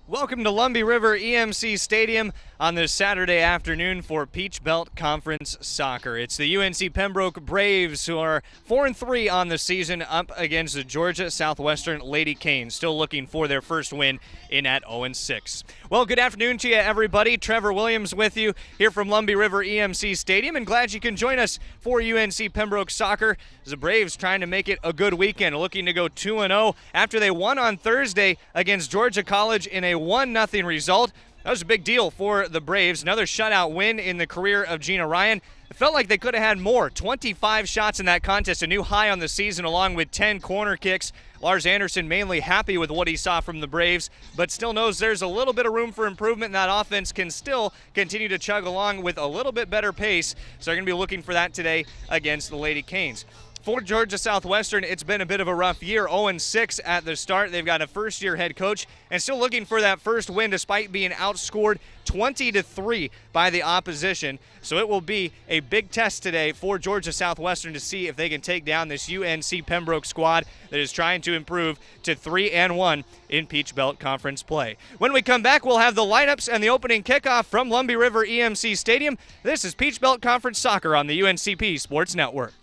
Welcome to Lumbee River EMC Stadium on this Saturday afternoon for Peach Belt Conference Soccer. It's the UNC Pembroke Braves who are 4-3 on the season up against the Georgia Southwestern Lady Canes, still looking for their first win in at 0-6. Well, good afternoon to you, everybody. Trevor Williams with you here from Lumbee River EMC Stadium, and glad you can join us for UNC Pembroke Soccer. The Braves trying to make it a good weekend, looking to go 2-0 after they won on Thursday against Georgia College in a 1-0 result. That was a big deal for the Braves. Another shutout win in the career of Gina Ryan. It felt like they could have had more. 25 shots in that contest, a new high on the season, along with 10 corner kicks. Lars Anderson mainly happy with what he saw from the Braves, but still knows there's a little bit of room for improvement, and that offense can still continue to chug along with a little bit better pace. So they're going to be looking for that today against the Lady Canes. For Georgia Southwestern, it's been a bit of a rough year, 0-6 at the start. They've got a first-year head coach and still looking for that first win despite being outscored 20-3 by the opposition. So it will be a big test today for Georgia Southwestern to see if they can take down this UNC Pembroke squad that is trying to improve to 3-1 in Peach Belt Conference play. When we come back, we'll have the lineups and the opening kickoff from Lumbee River EMC Stadium. This is Peach Belt Conference Soccer on the UNCP Sports Network.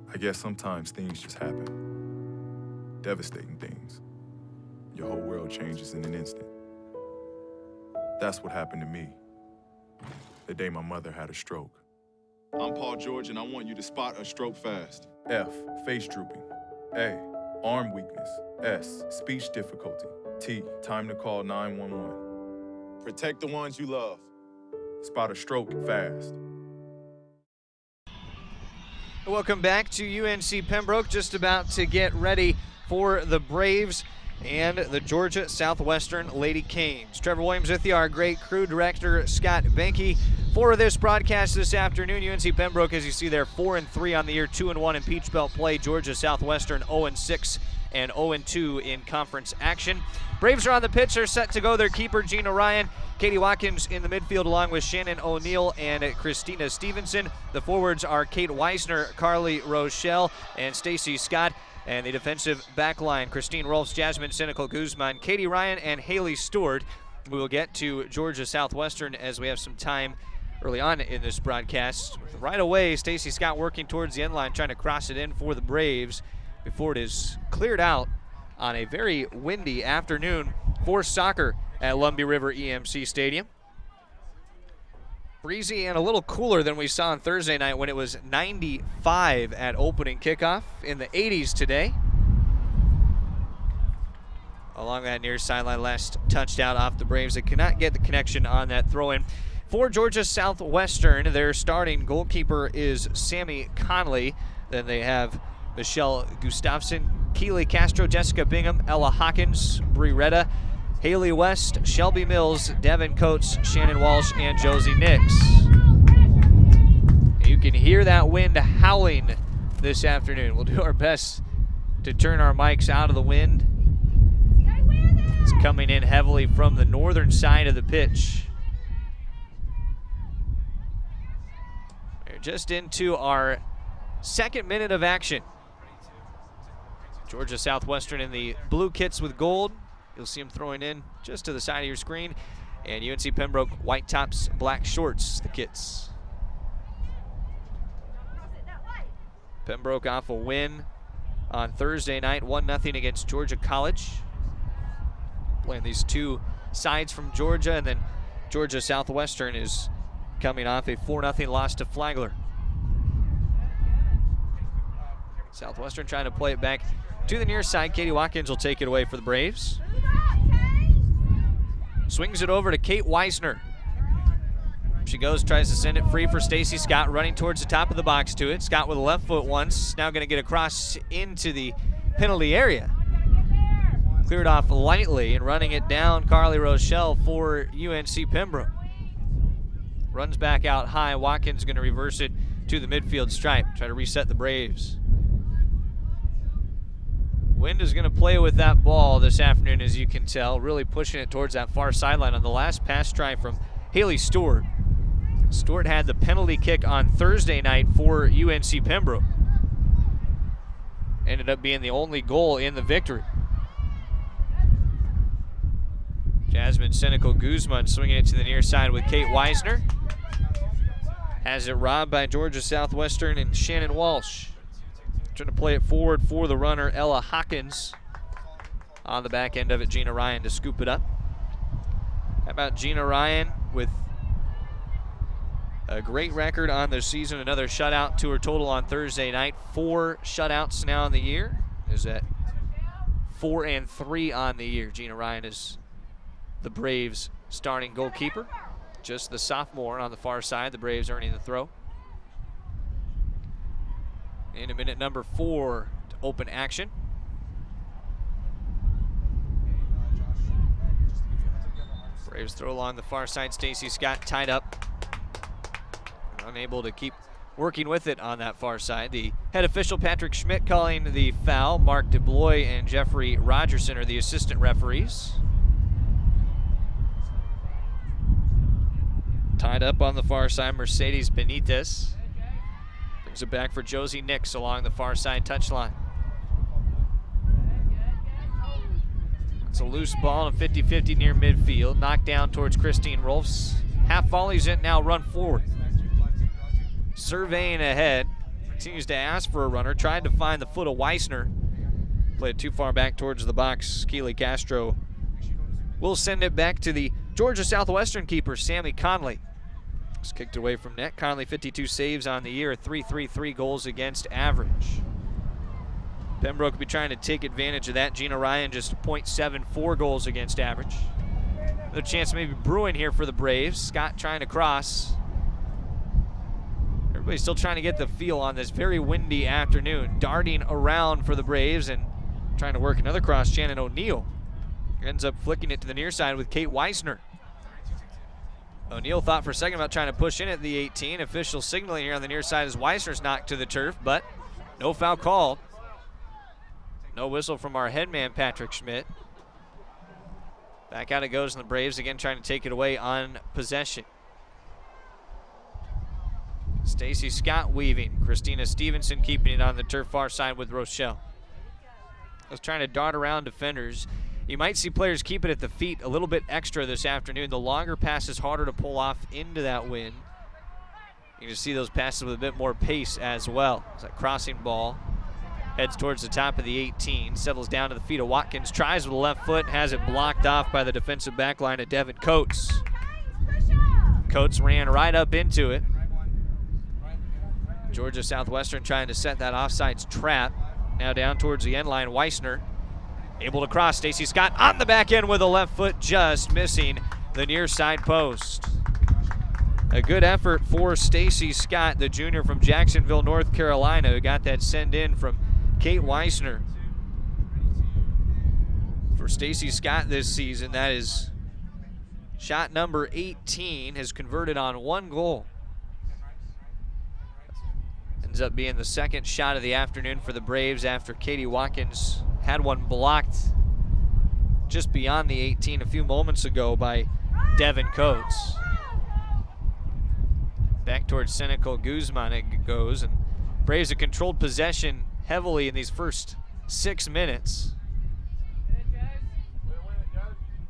I guess sometimes things just happen. Devastating things. Your whole world changes in an instant. That's what happened to me the day my mother had a stroke. I'm Paul George, and I want you to spot a stroke fast. F, face drooping. A, arm weakness. S, speech difficulty. T, time to call 911. Protect the ones you love. Spot a stroke fast. Welcome back to UNC Pembroke, just about to get ready for the Braves and the Georgia Southwestern Lady Canes. Trevor Williams with you, our great crew director Scott Benke. For this broadcast this afternoon, UNC Pembroke, as you see there, 4-3 on the year, 2-1 in Peach Belt play. Georgia Southwestern 0-6 and 0-2 in conference action. Braves are on the pitch. They're set to go. Their keeper, Gina Ryan. Katie Watkins in the midfield along with Shannon O'Neill and Christina Stevenson. The forwards are Kate Weisner, Carly Rochelle, and Stacy Scott. And the defensive back line, Christine Rolfs, Jasmine Cynical Guzman, Katie Ryan, and Haley Stewart. We will get to Georgia Southwestern as we have some time early on in this broadcast. Right away, Stacy Scott working towards the end line, trying to cross it in for the Braves before it is cleared out on a very windy afternoon for soccer at Lumbee River EMC Stadium. Breezy and a little cooler than we saw on Thursday night when it was 95 at opening kickoff. In the 80s today. Along that near sideline, last touchdown off the Braves. They cannot get the connection on that throw-in. For Georgia Southwestern, their starting goalkeeper is Sammy Conley. Then they have Michelle Gustafson, Keely Castro, Jessica Bingham, Ella Hawkins, Bree Retta, Haley West, Shelby Mills, Devin Coates, Shannon Walsh, and Josie Nix. You can hear that wind howling this afternoon. We'll do our best to turn our mics out of the wind. It's coming in heavily from the northern side of the pitch. We're just into our second minute of action. Georgia Southwestern in the blue kits with gold. You'll see them throwing in just to the side of your screen. And UNC Pembroke, white tops, black shorts, the kits. Pembroke off a win on Thursday night, 1-0 against Georgia College. Playing these two sides from Georgia, and then Georgia Southwestern is coming off a 4-0 loss to Flagler. Southwestern trying to play it back to the near side. Katie Watkins will take it away for the Braves. Swings it over to Kate Weisner. She goes, tries to send it free for Stacy Scott, running towards the top of the box to it. Scott with a left foot once, now going to get across into the penalty area. Cleared off lightly and running it down Carly Rochelle for UNC Pembroke. Runs back out high. Watkins going to reverse it to the midfield stripe, try to reset the Braves. Wind is going to play with that ball this afternoon, as you can tell, really pushing it towards that far sideline on the last pass try from Haley Stewart. Stewart had the penalty kick on Thursday night for UNC Pembroke. Ended up being the only goal in the victory. Jasmine Senecal-Guzman swinging it to the near side with Kate Weisner. Has it robbed by Georgia Southwestern and Shannon Walsh. Trying to play it forward for the runner, Ella Hawkins. On the back end of it, Gina Ryan to scoop it up. How about Gina Ryan with a great record on the season, another shutout to her total on Thursday night. 4 shutouts now in the year. Is that 4-3 on the year? Gina Ryan is the Braves' starting goalkeeper. Just the sophomore on the far side. The Braves earning the throw. In a minute number 4 to open action. Braves throw along the far side. Stacy Scott tied up. Unable to keep working with it on that far side. The head official, Patrick Schmidt, calling the foul. Mark DeBlois and Jeffrey Rogerson are the assistant referees. Tied up on the far side, Mercedes Benitez. Brings it back for Josie Nix along the far side touchline. It's a loose ball and a 50-50 near midfield. Knocked down towards Christine Rolfs. Half volleys it, now run forward. Surveying ahead. Continues to ask for a runner. Tried to find the foot of Weisner. Played too far back towards the box. Keely Castro will send it back to the Georgia Southwestern keeper, Sammy Conley. It's kicked away from net. Conley, 52 saves on the year, 3.33 goals against average. Pembroke will be trying to take advantage of that. Gina Ryan just 0.74 goals against average. Another chance maybe brewing here for the Braves. Scott trying to cross. Everybody's still trying to get the feel on this very windy afternoon. Darting around for the Braves and trying to work another cross. Shannon O'Neill ends up flicking it to the near side with Kate Weisner. O'Neill thought for a second about trying to push in at the 18. Official signaling here on the near side as Weisner's knocked to the turf, but no foul called. No whistle from our headman, Patrick Schmidt. Back out it goes, and the Braves again trying to take it away on possession. Stacy Scott weaving. Christina Stevenson keeping it on the turf far side with Rochelle. Was trying to dart around defenders. You might see players keep it at the feet a little bit extra this afternoon. The longer pass is harder to pull off into that wind. You can see those passes with a bit more pace as well. It's a crossing ball. Heads towards the top of the 18. Settles down to the feet of Watkins. Tries with the left foot. Has it blocked off by the defensive back line of Devin Coates. Coates ran right up into it. Georgia Southwestern trying to set that offsides trap. Now down towards the end line. Weisner able to cross. Stacy Scott on the back end with a left foot, just missing the near side post. A good effort for Stacy Scott, the junior from Jacksonville, North Carolina, who got that send in from Kate Weisner. For Stacy Scott this season, that is shot number 18, has converted on 1 goal. Ends up being the second shot of the afternoon for the Braves after Katie Watkins had one blocked just beyond the 18 a few moments ago by Devin Coates. Back towards Senecal-Guzman it goes, and Braves have controlled possession heavily in these first 6 minutes.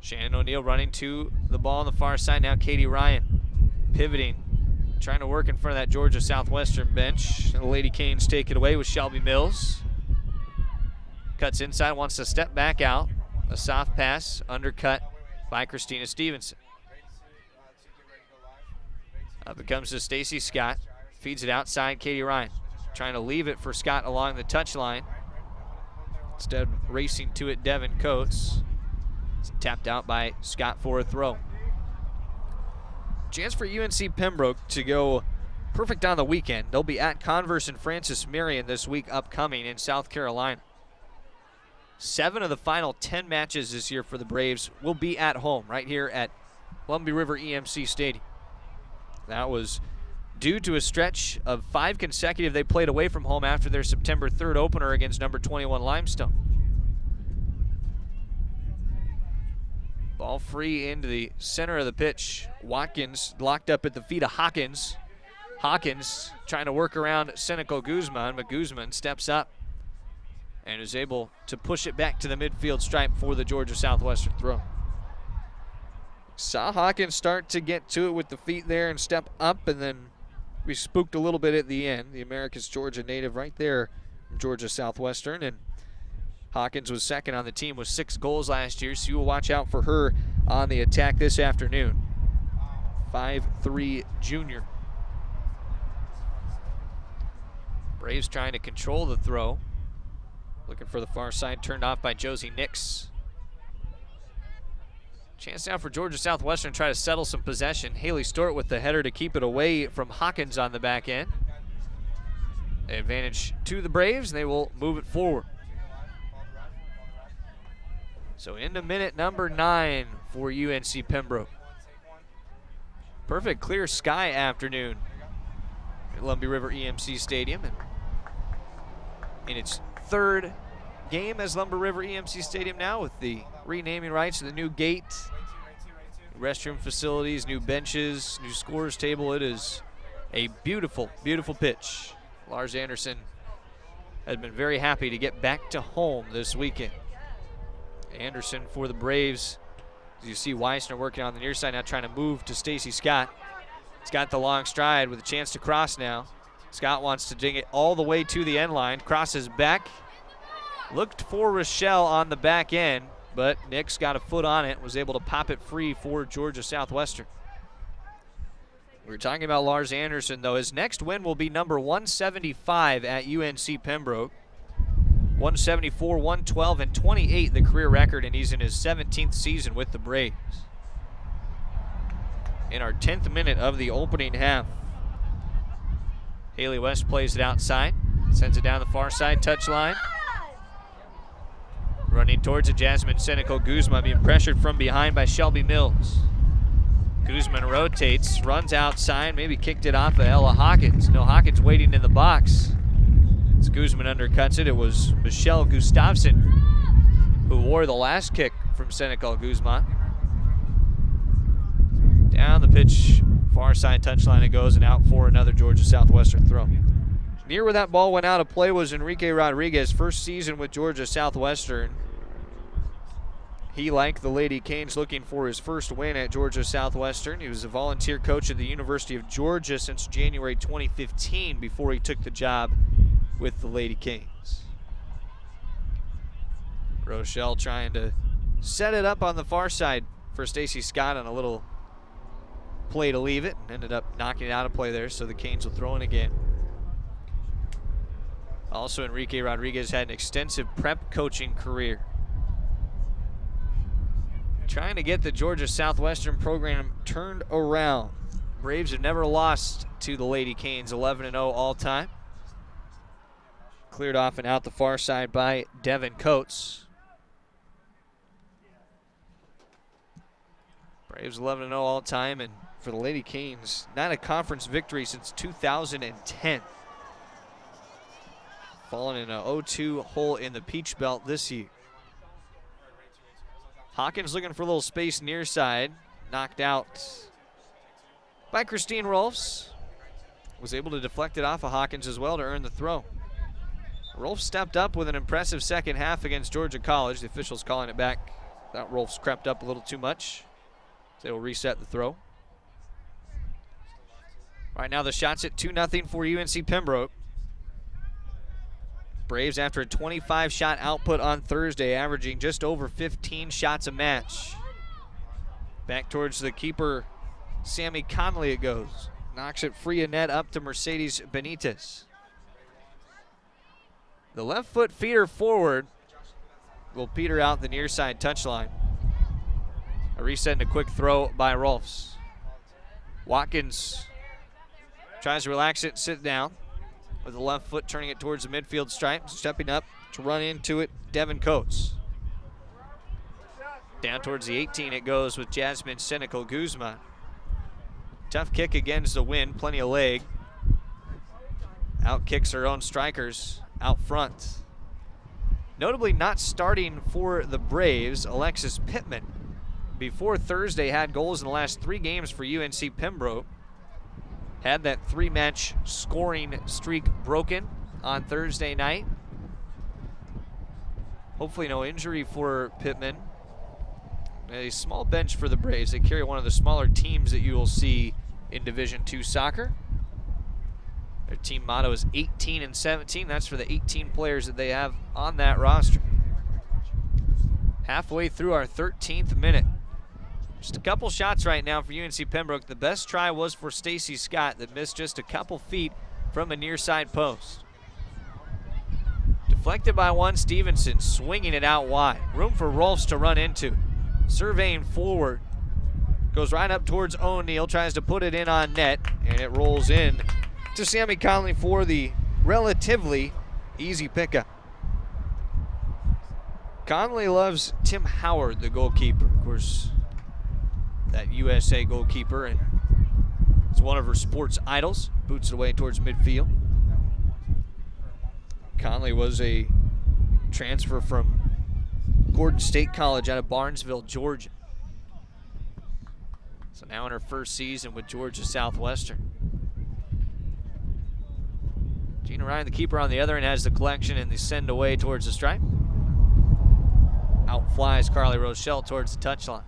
Shannon O'Neill running to the ball on the far side. Now Katie Ryan pivoting, trying to work in front of that Georgia Southwestern bench. The Lady Canes take it away with Shelby Mills. Cuts inside, wants to step back out. A soft pass, undercut by Christina Stevenson. Up it comes to Stacy Scott. Feeds it outside, Katie Ryan. Trying to leave it for Scott along the touchline. Instead, racing to it, Devin Coates. Tapped out by Scott for a throw. Chance for UNC Pembroke to go perfect on the weekend. They'll be at Converse and Francis Marion this week upcoming in South Carolina. 7 of the final 10 matches this year for the Braves will be at home right here at Columbia River EMC Stadium. That was due to a stretch of 5 consecutive they played away from home after their September 3rd opener against number 21 Limestone. Ball free into the center of the pitch. Watkins locked up at the feet of Hawkins. Hawkins trying to work around Senecal Guzman, but Guzman steps up and is able to push it back to the midfield stripe for the Georgia Southwestern throw. Saw Hawkins start to get to it with the feet there and step up, and then we spooked a little bit at the end. The Americus Georgia native right there from Georgia Southwestern, and Hawkins was second on the team with 6 goals last year, so you will watch out for her on the attack this afternoon. 5'3" junior. Braves trying to control the throw. Looking for the far side, turned off by Josie Nix. Chance now for Georgia Southwestern to try to settle some possession. Haley Stewart with the header to keep it away from Hawkins on the back end. Advantage to the Braves, and they will move it forward. So into minute number 9 for UNC Pembroke. Perfect clear sky afternoon at Columbia River EMC Stadium. And in its 3rd game as Lumber River EMC Stadium now, with the renaming rights to the new gate, restroom facilities, new benches, new scores table. It is a beautiful, beautiful pitch. Lars Anderson has been very happy to get back to home this weekend. Anderson for the Braves. As you see Weissner working on the near side now, trying to move to Stacy Scott. He's got the long stride with a chance to cross now. Scott wants to dig it all the way to the end line. Crosses back. Looked for Rochelle on the back end, but Nix got a foot on it, was able to pop it free for Georgia Southwestern. We were talking about Lars Anderson, though. His next win will be number 175 at UNC Pembroke. 174, 112, and 28 the career record, and he's in his 17th season with the Braves. In our 10th minute of the opening half, Haley West plays it outside, sends it down the far side touchline. Running towards it, Jasmine Senecal Guzman being pressured from behind by Shelby Mills. Guzman rotates, runs outside, maybe kicked it off of Ella Hawkins. No, Hawkins waiting in the box. As Guzman undercuts it, it was Michelle Gustafson who wore the last kick from Senecal Guzman. Down the pitch, far side touchline it goes, and out for another Georgia Southwestern throw. Near where that ball went out of play was Enrique Rodriguez, first season with Georgia Southwestern. He, like the Lady Canes, looking for his first win at Georgia Southwestern. He was a volunteer coach at the University of Georgia since January 2015 before he took the job with the Lady Canes. Rochelle trying to set it up on the far side for Stacy Scott on a little play to leave it, and ended up knocking it out of play there, so the Canes will throw in again. Also, Enrique Rodriguez had an extensive prep coaching career, trying to get the Georgia Southwestern program turned around. Braves have never lost to the Lady Canes, 11-0 all time. Cleared off and out the far side by Devin Coates. Braves 11-0 all time, and for the Lady Canes, not a conference victory since 2010. Falling in a 0-2 hole in the Peach Belt this year. Hawkins looking for a little space near side. Knocked out by Christine Rolfs. Was able to deflect it off of Hawkins as well to earn the throw. Rolfs stepped up with an impressive second half against Georgia College. The officials calling it back. Thought Rolfs crept up a little too much. So they will reset the throw. Right now the shot's at 2-0 for UNC Pembroke. Braves, after a 25-shot output on Thursday, averaging just over 15 shots a match. Back towards the keeper, Sammy Conley it goes. Knocks it free of net up to Mercedes Benitez. The left foot feeder forward will peter out the near side touchline. A reset and a quick throw by Rolfs. Watkins tries to relax it and sit down with the left foot, turning it towards the midfield stripe, stepping up to run into it, Devin Coates. Down towards the 18 it goes with Jasmine Senecal Guzman. Tough kick against the wind, plenty of leg. Out kicks her own strikers out front. Notably not starting for the Braves, Alexis Pittman, before Thursday had goals in the last 3 games for UNC Pembroke. Had that 3-match scoring streak broken on Thursday night. Hopefully no injury for Pittman. A small bench for the Braves. They carry one of the smaller teams that you will see in Division II soccer. Their team motto is 18 and 17. That's for the 18 players that they have on that roster. Halfway through our 13th minute. Just a couple shots right now for UNC Pembroke. The best try was for Stacy Scott that missed just a couple feet from a near side post. Deflected by one, Stevenson swinging it out wide. Room for Rolfs to run into. Surveying forward. Goes right up towards O'Neal, tries to put it in on net, and it rolls in to Sammy Conley for the relatively easy pickup. Conley loves Tim Howard, the goalkeeper. Of course, that USA goalkeeper, and it's one of her sports idols. Boots it away towards midfield. Conley was a transfer from Gordon State College out of Barnesville, Georgia. So now in her first season with Georgia Southwestern. Gina Ryan, the keeper on the other end, has the collection and the send away towards the stripe. Out flies Carly Rochelle towards the touchline.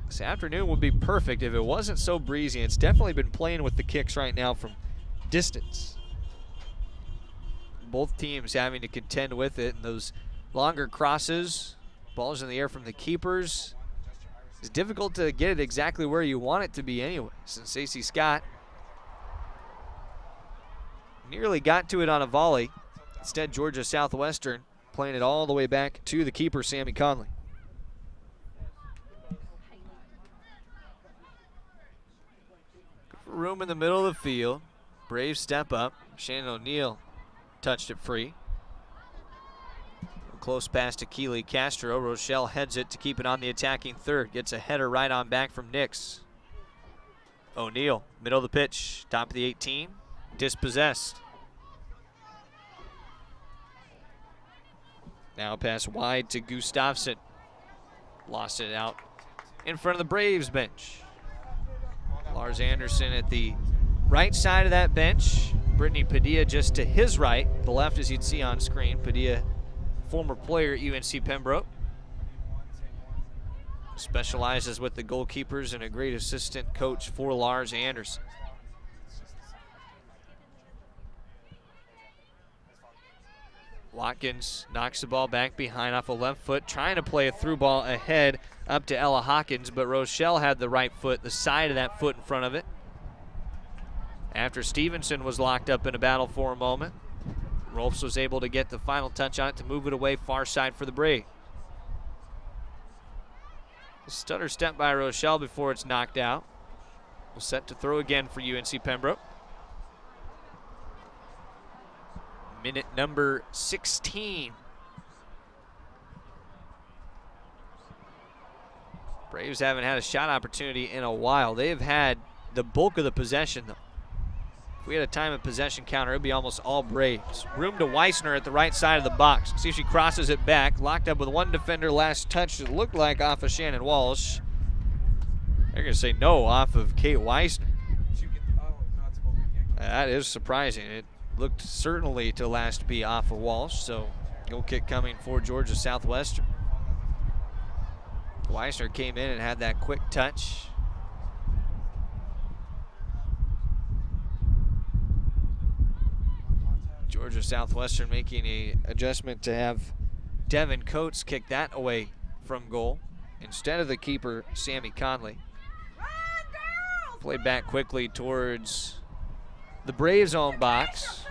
This afternoon would be perfect if it wasn't so breezy. It's definitely been playing with the kicks right now from distance. Both teams having to contend with it, and those longer crosses, balls in the air from the keepers. It's difficult to get it exactly where you want it to be anyway, since Stacey Scott nearly got to it on a volley. Instead, Georgia Southwestern playing it all the way back to the keeper, Sammy Conley. Room in the middle of the field. Braves step up. Shannon O'Neal touched it free. A close pass to Keely Castro. Rochelle heads it to keep it on the attacking third. Gets a header right on back from Nix. O'Neal, middle of the pitch, top of the 18, dispossessed. Now pass wide to Gustafsson. Lost it out in front of the Braves bench. Lars Anderson at the right side of that bench. Brittany Padilla just to his right. The left, as you'd see on screen. Padilla, former player at UNC Pembroke. Specializes with the goalkeepers and a great assistant coach for Lars Anderson. Watkins knocks the ball back behind off a left foot, trying to play a through ball ahead up to Ella Hawkins, but Rochelle had the right foot, the side of that foot in front of it. After Stevenson was locked up in a battle for a moment, Rolfs was able to get the final touch on it to move it away far side for the Braves. Stutter step by Rochelle before it's knocked out. We'll set to throw again for UNC Pembroke. Minute number 16. Braves haven't had a shot opportunity in a while. They have had the bulk of the possession, though. If we had a time of possession counter, it would be almost all Braves. Room to Weissner at the right side of the box. See if she crosses it back. Locked up with one defender. Last touch, it looked like off of Shannon Walsh. They're going to say no, off of Kate Weissner. That is surprising. It looked certainly to last be off of Walsh, so goal kick coming for Georgia Southwestern. Weissner came in and had that quick touch. Georgia Southwestern making an adjustment to have Devin Coates kick that away from goal instead of the keeper, Sammy Conley. Played back quickly towards the Braves' own box.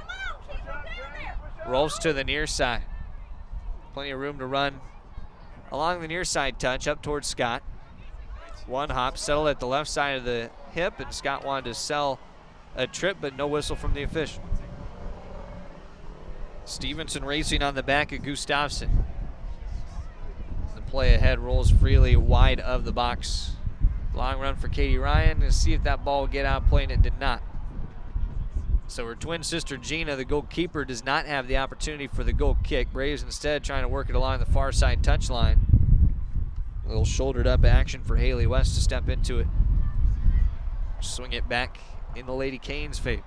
Rolls to the near side. Plenty of room to run along the near side touch up towards Scott. One hop, settled at the left side of the hip, and Scott wanted to sell a trip, but no whistle from the official. Stevenson racing on the back of Gustafson. The play ahead rolls freely wide of the box. Long run for Katie Ryan to see if that ball would get out playing. It did not. So her twin sister Gina, the goalkeeper, does not have the opportunity for the goal kick. Braves instead trying to work it along the far side touchline. A little shouldered up action for Haley West to step into it. Swing it back in the Lady Canes' favor.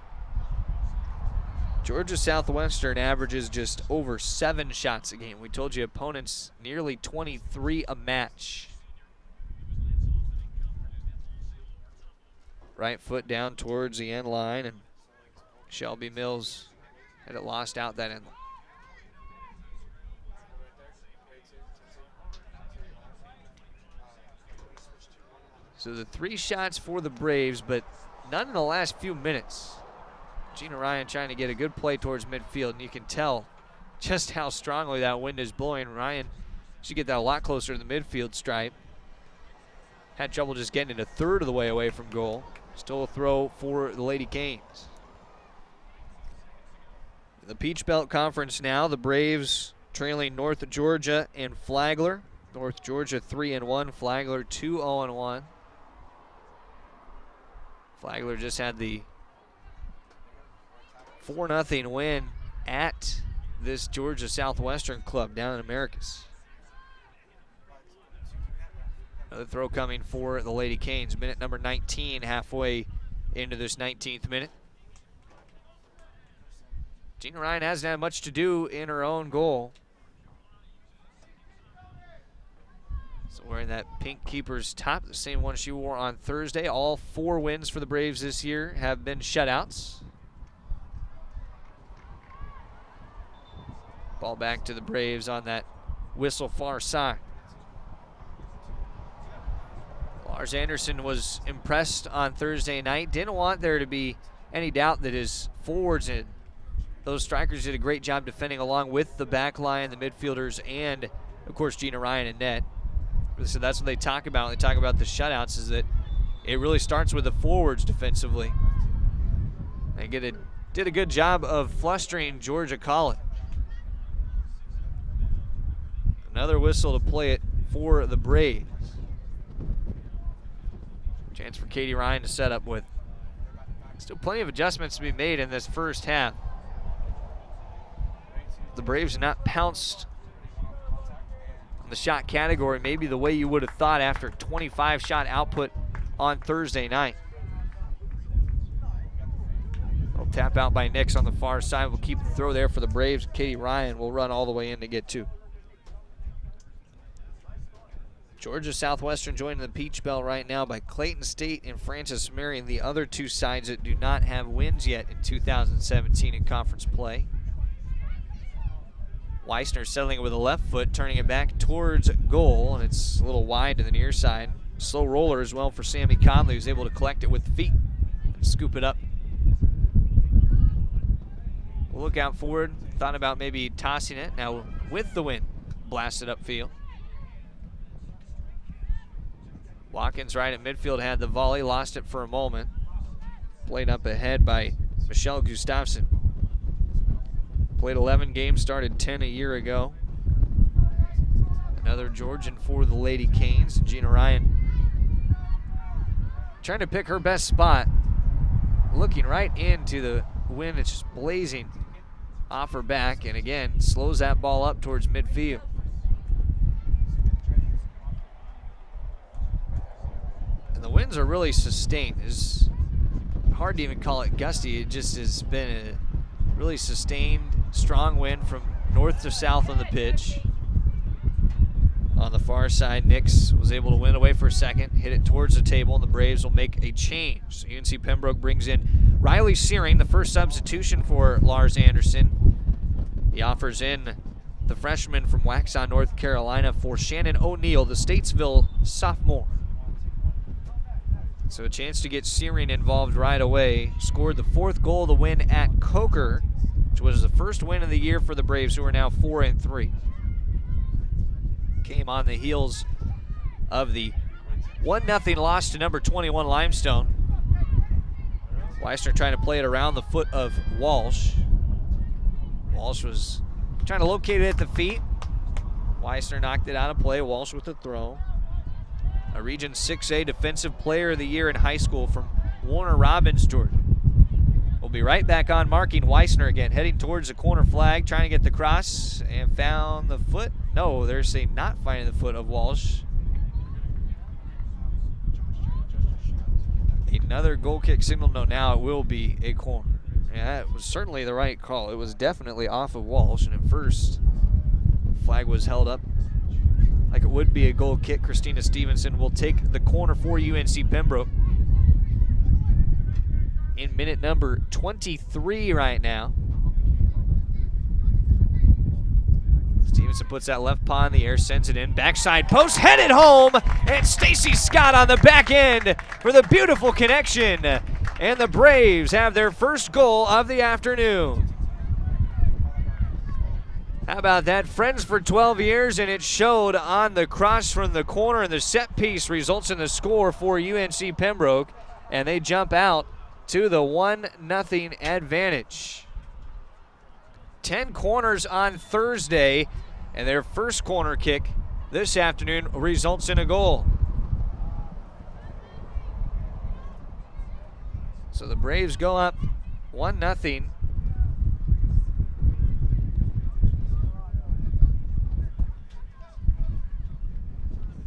Georgia Southwestern averages just over 7 shots a game. We told you opponents nearly 23 a match. Right foot down towards the end line, and Shelby Mills had it lost out that end line. So the 3 shots for the Braves, but none in the last few minutes. Gina Ryan trying to get a good play towards midfield, and you can tell just how strongly that wind is blowing. Ryan should get that a lot closer to the midfield stripe. Had trouble just getting it a third of the way away from goal. Still a throw for the Lady Canes. The Peach Belt Conference now, the Braves trailing North Georgia and Flagler. North Georgia 3-1, Flagler 2-0-1. Flagler just had the 4-0 win at this Georgia Southwestern club down in Americus. Another throw coming for the Lady Canes. Minute number 19, halfway into this 19th minute. Gina Ryan hasn't had much to do in her own goal. So wearing that pink keeper's top, the same one she wore on Thursday. All 4 wins for the Braves this year have been shutouts. Ball back to the Braves on that whistle far side. Lars Anderson was impressed on Thursday night. Didn't want there to be any doubt that his forwards and those strikers did a great job defending along with the back line, the midfielders, and, of course, Gina Ryan and net. So that's what they talk about when they talk about the shutouts, is that it really starts with the forwards defensively. They did a good job of flustering Georgia Collins. Another whistle to play it for the Braves. Chance for Katie Ryan to set up with. Still plenty of adjustments to be made in this first half. The Braves have not pounced in the shot category maybe the way you would have thought after 25 shot output on Thursday night. Little tap out by Nix on the far side. We'll keep the throw there for the Braves. Katie Ryan will run all the way in to get 2. Georgia Southwestern joining the Peach Belt right now by Clayton State and Francis Marion, the other 2 sides that do not have wins yet in 2017 in conference play. Weissner settling it with a left foot, turning it back towards goal, and it's a little wide to the near side. Slow roller as well for Sammy Conley, who's able to collect it with the feet and scoop it up. We'll look out forward. Thought about maybe tossing it. Now with the wind, blasted upfield. Watkins right at midfield had the volley, lost it for a moment. Played up ahead by Michelle Gustafson. Played 11 games, started 10 a year ago. Another Georgian for the Lady Canes, Gina Ryan. Trying to pick her best spot. Looking right into the wind, it's just blazing off her back, and again, slows that ball up towards midfield. And the winds are really sustained. It's hard to even call it gusty. It just has been a really sustained, strong wind from north to south on the pitch. On the far side, Nix was able to win away for a second, hit it towards the table, and the Braves will make a change. So UNC Pembroke brings in Riley Searing, the first substitution for Lars Anderson. He offers in the freshman from Waxhaw, North Carolina, for Shannon O'Neill, the Statesville sophomore. So a chance to get Searing involved right away. Scored the 4th goal of the win at Coker, which was the first win of the year for the Braves, who are now 4-3. came on the heels of the 1-0 loss to number 21 Limestone. Weissner trying to play it around the foot of Walsh. Walsh was trying to locate it at the feet. Weissner knocked it out of play. Walsh with the throw. A Region 6A Defensive Player of the Year in high school from Warner Robbinsdorf. We'll be right back on marking Weissner again, heading towards the corner flag, trying to get the cross, and found the foot. No, they're saying not finding the foot of Walsh. Another goal kick signal. No, now it will be a corner. Yeah, that was certainly the right call. It was definitely off of Walsh, and at first, flag was held up like it would be a goal kick. Christina Stevenson will take the corner for UNC Pembroke. In minute number 23 right now. Stevenson puts that left paw in the air, sends it in, backside post, headed home, and Stacy Scott on the back end for the beautiful connection. And the Braves have their first goal of the afternoon. How about that? Friends for 12 years, and it showed on the cross from the corner, and the set piece results in the score for UNC Pembroke, and they jump out to the 1-0 advantage. 10 corners on Thursday, and their first corner kick this afternoon results in a goal. So the Braves go up 1-0.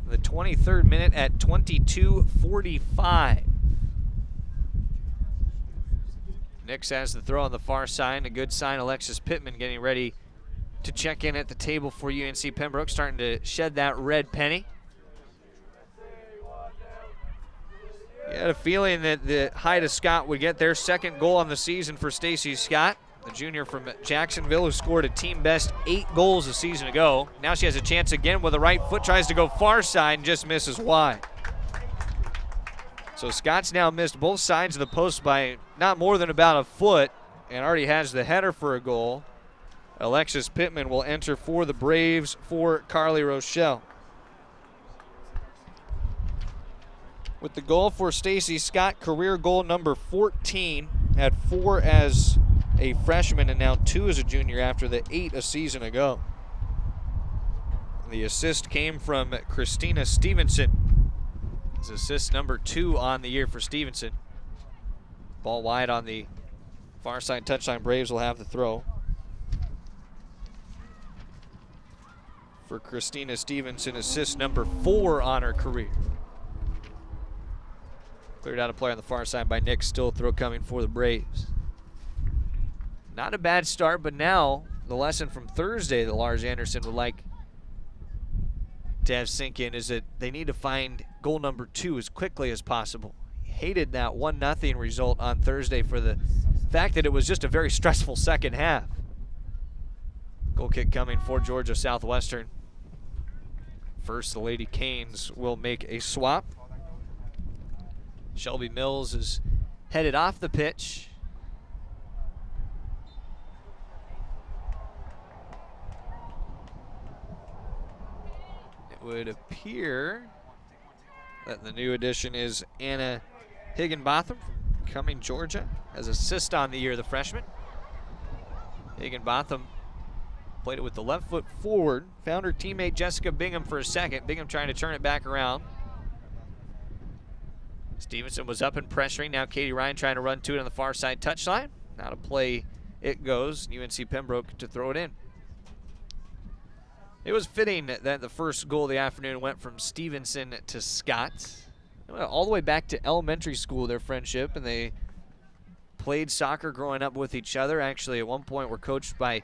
The 23rd minute at 22:45. Nix has the throw on the far side. A good sign. Alexis Pittman getting ready to check in at the table for UNC Pembroke, starting to shed that red penny. You had a feeling that the Haida Scott would get their second goal on the season for Stacy Scott, the junior from Jacksonville who scored a team best 8 goals a season ago. Now she has a chance again with the right foot, tries to go far side and just misses wide. So Scott's now missed both sides of the post by not more than about a foot and already has the header for a goal. Alexis Pittman will enter for the Braves for Carly Rochelle. With the goal for Stacy Scott, career goal number 14, had 4 as a freshman and now 2 as a junior after the 8 a season ago. The assist came from Christina Stevenson. It's assist number 2 on the year for Stevenson. Ball wide on the far side touchline. Braves will have the throw. For Christina Stevenson, assist number 4 on her career. Cleared out a player on the far side by Nick. Still throw coming for the Braves. Not a bad start, but now the lesson from Thursday that Lars Anderson would like to have sink in is that they need to find goal number 2 as quickly as possible. He hated that 1-0 result on Thursday for the fact that it was just a very stressful second half. Goal kick coming for Georgia Southwestern. First, the Lady Canes will make a swap. Shelby Mills is headed off the pitch. It would appear that the new addition is Anna Higginbotham from Cumming, Georgia, as assist on the year, the freshman. Higginbotham played it with the left foot forward, found her teammate Jessica Bingham for a second. Bingham trying to turn it back around. Stevenson was up and pressuring. Now Katie Ryan trying to run to it on the far side touchline. Now to play it goes. UNC Pembroke to throw it in. It was fitting that the first goal of the afternoon went from Stevenson to Scott. All the way back to elementary school, their friendship, and they played soccer growing up with each other. Actually, at one point were coached by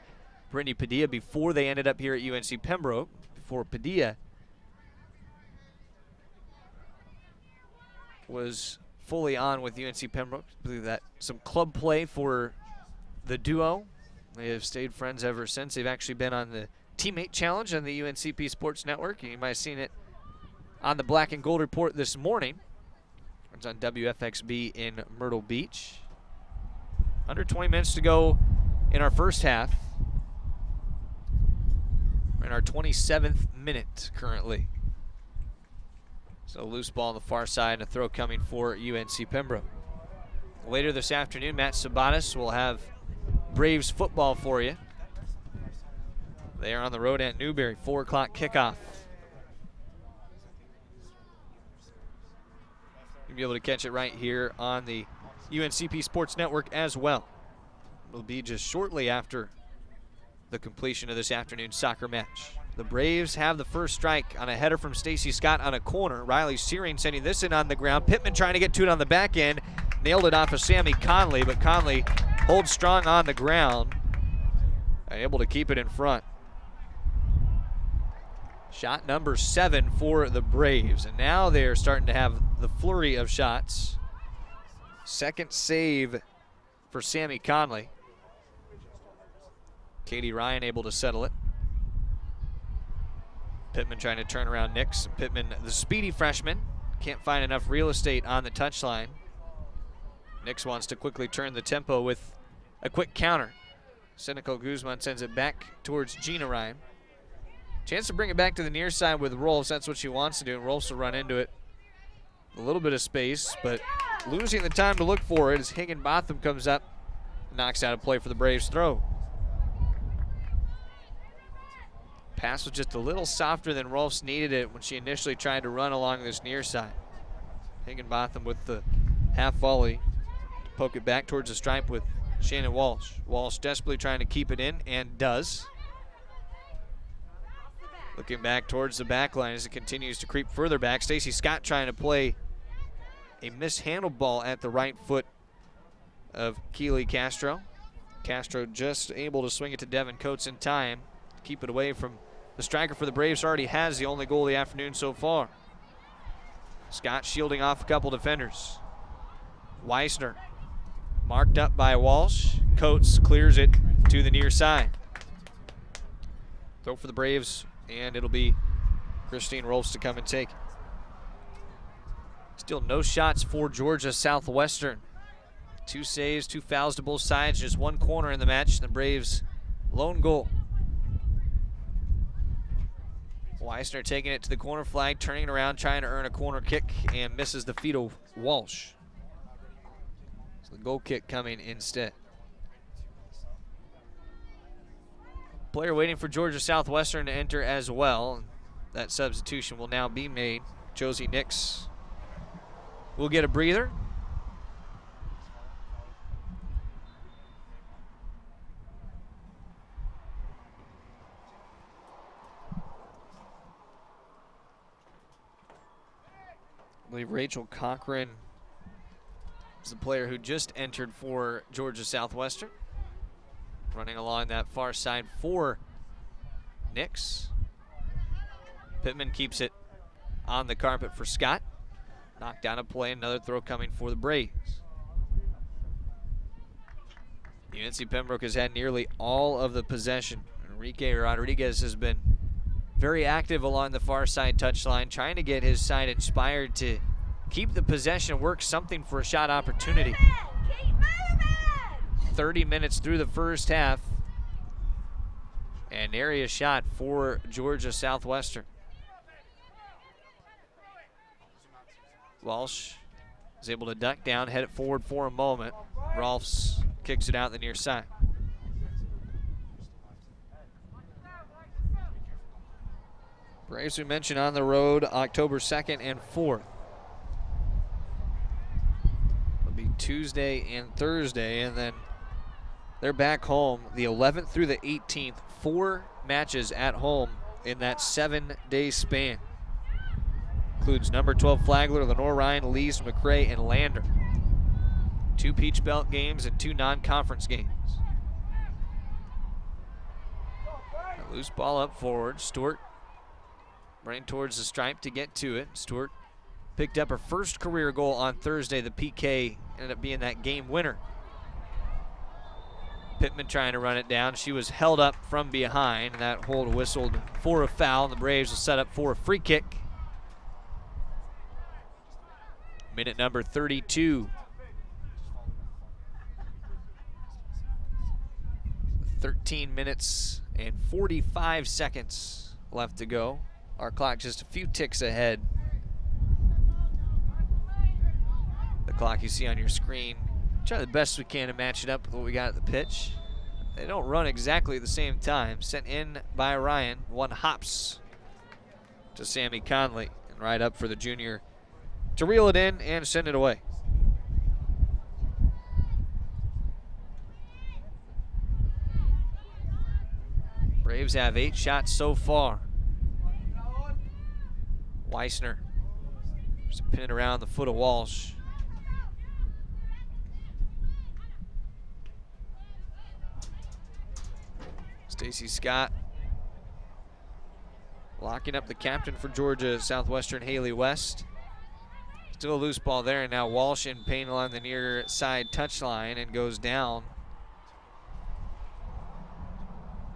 Brittany Padilla before they ended up here at UNC Pembroke, before Padilla was fully on with UNC Pembroke. I believe that some club play for the duo. They have stayed friends ever since. They've actually been on the Teammate Challenge on the UNCP Sports Network. You might have seen it on the Black and Gold Report this morning. It's on WFXB in Myrtle Beach. Under 20 minutes to go in our first half. We're in our 27th minute currently. So loose ball on the far side and a throw coming for UNC Pembroke. Later this afternoon, Matt Sabatis will have Braves football for you. They are on the road at Newberry, 4 o'clock kickoff. You'll be able to catch it right here on the UNCP Sports Network as well. It'll be just shortly after the completion of this afternoon's soccer match. The Braves have the first strike on a header from Stacy Scott on a corner. Riley Searing sending this in on the ground. Pittman trying to get to it on the back end. Nailed it off of Sammy Conley, but Conley holds strong on the ground and able to keep it in front. Shot number 7 for the Braves, and now they're starting to have the flurry of shots. Second save for Sammy Conley. Katie Ryan able to settle it. Pittman trying to turn around Nix. Pittman, the speedy freshman, can't find enough real estate on the touchline. Nix wants to quickly turn the tempo with a quick counter. Senecal Guzman sends it back towards Gina Ryan. Chance to bring it back to the near side with Rolfs. That's what she wants to do, and Rolfs will run into it. A little bit of space, but losing the time to look for it as Higginbotham comes up and knocks out a play for the Braves throw. Pass was just a little softer than Rolfs needed it when she initially tried to run along this near side. Higginbotham with the half volley to poke it back towards the stripe with Shannon Walsh. Walsh desperately trying to keep it in and does. Looking back towards the back line as it continues to creep further back. Stacy Scott trying to play a mishandled ball at the right foot of Keely Castro. Castro just able to swing it to Devin Coates in time to keep it away from the striker for the Braves. Already has the only goal of the afternoon so far. Scott shielding off a couple defenders. Weissner marked up by Walsh. Coates clears it to the near side. Throw for the Braves, and it'll be Christine Rolfs to come and take. Still no shots for Georgia Southwestern. 2 saves, 2 fouls to both sides, just 1 corner in the match. The Braves' lone goal. Weissner taking it to the corner flag, turning it around, trying to earn a corner kick, and misses the feet of Walsh. So the goal kick coming instead. Player waiting for Georgia Southwestern to enter as well. That substitution will now be made. Josie Nix will get a breather. I believe Rachel Cochran is the player who just entered for Georgia Southwestern. Running along that far side for Nix. Pittman keeps it on the carpet for Scott. Knocked down a play, another throw coming for the Braves. UNC Pembroke has had nearly all of the possession. Enrique Rodriguez has been very active along the far side touchline, trying to get his side inspired to keep the possession, work something for a shot opportunity. 30 minutes through the first half. An area shot for Georgia Southwestern. Walsh is able to duck down, head it forward for a moment. Rolfs kicks it out the near side. Braves, we mentioned, on the road October 2nd and 4th. It'll be Tuesday and Thursday, and then they're back home the 11th through the 18th. 4 matches at home in that 7-day span. Includes number 12 Flagler, Lenore Ryan, Lees, McCray, and Lander. 2 Peach Belt games and 2 non-conference games. A loose ball up forward. Stewart running towards the stripe to get to it. Stewart picked up her first career goal on Thursday. The PK ended up being that game winner. Pittman trying to run it down. She was held up from behind. That hold whistled for a foul. The Braves will set up for a free kick. Minute number 32. 13 minutes and 45 seconds left to go. Our clock just a few ticks ahead. The clock you see on your screen. Try the best we can to match it up with what we got at the pitch. They don't run exactly at the same time. Sent in by Ryan. One hops to Sammy Conley. And right up for the junior to reel it in and send it away. Braves have 8 shots so far. Weissner just a pin around the foot of Walsh. Stacey Scott locking up the captain for Georgia Southwestern, Haley West. Still a loose ball there, and now Walsh in pain along the near side touchline and goes down.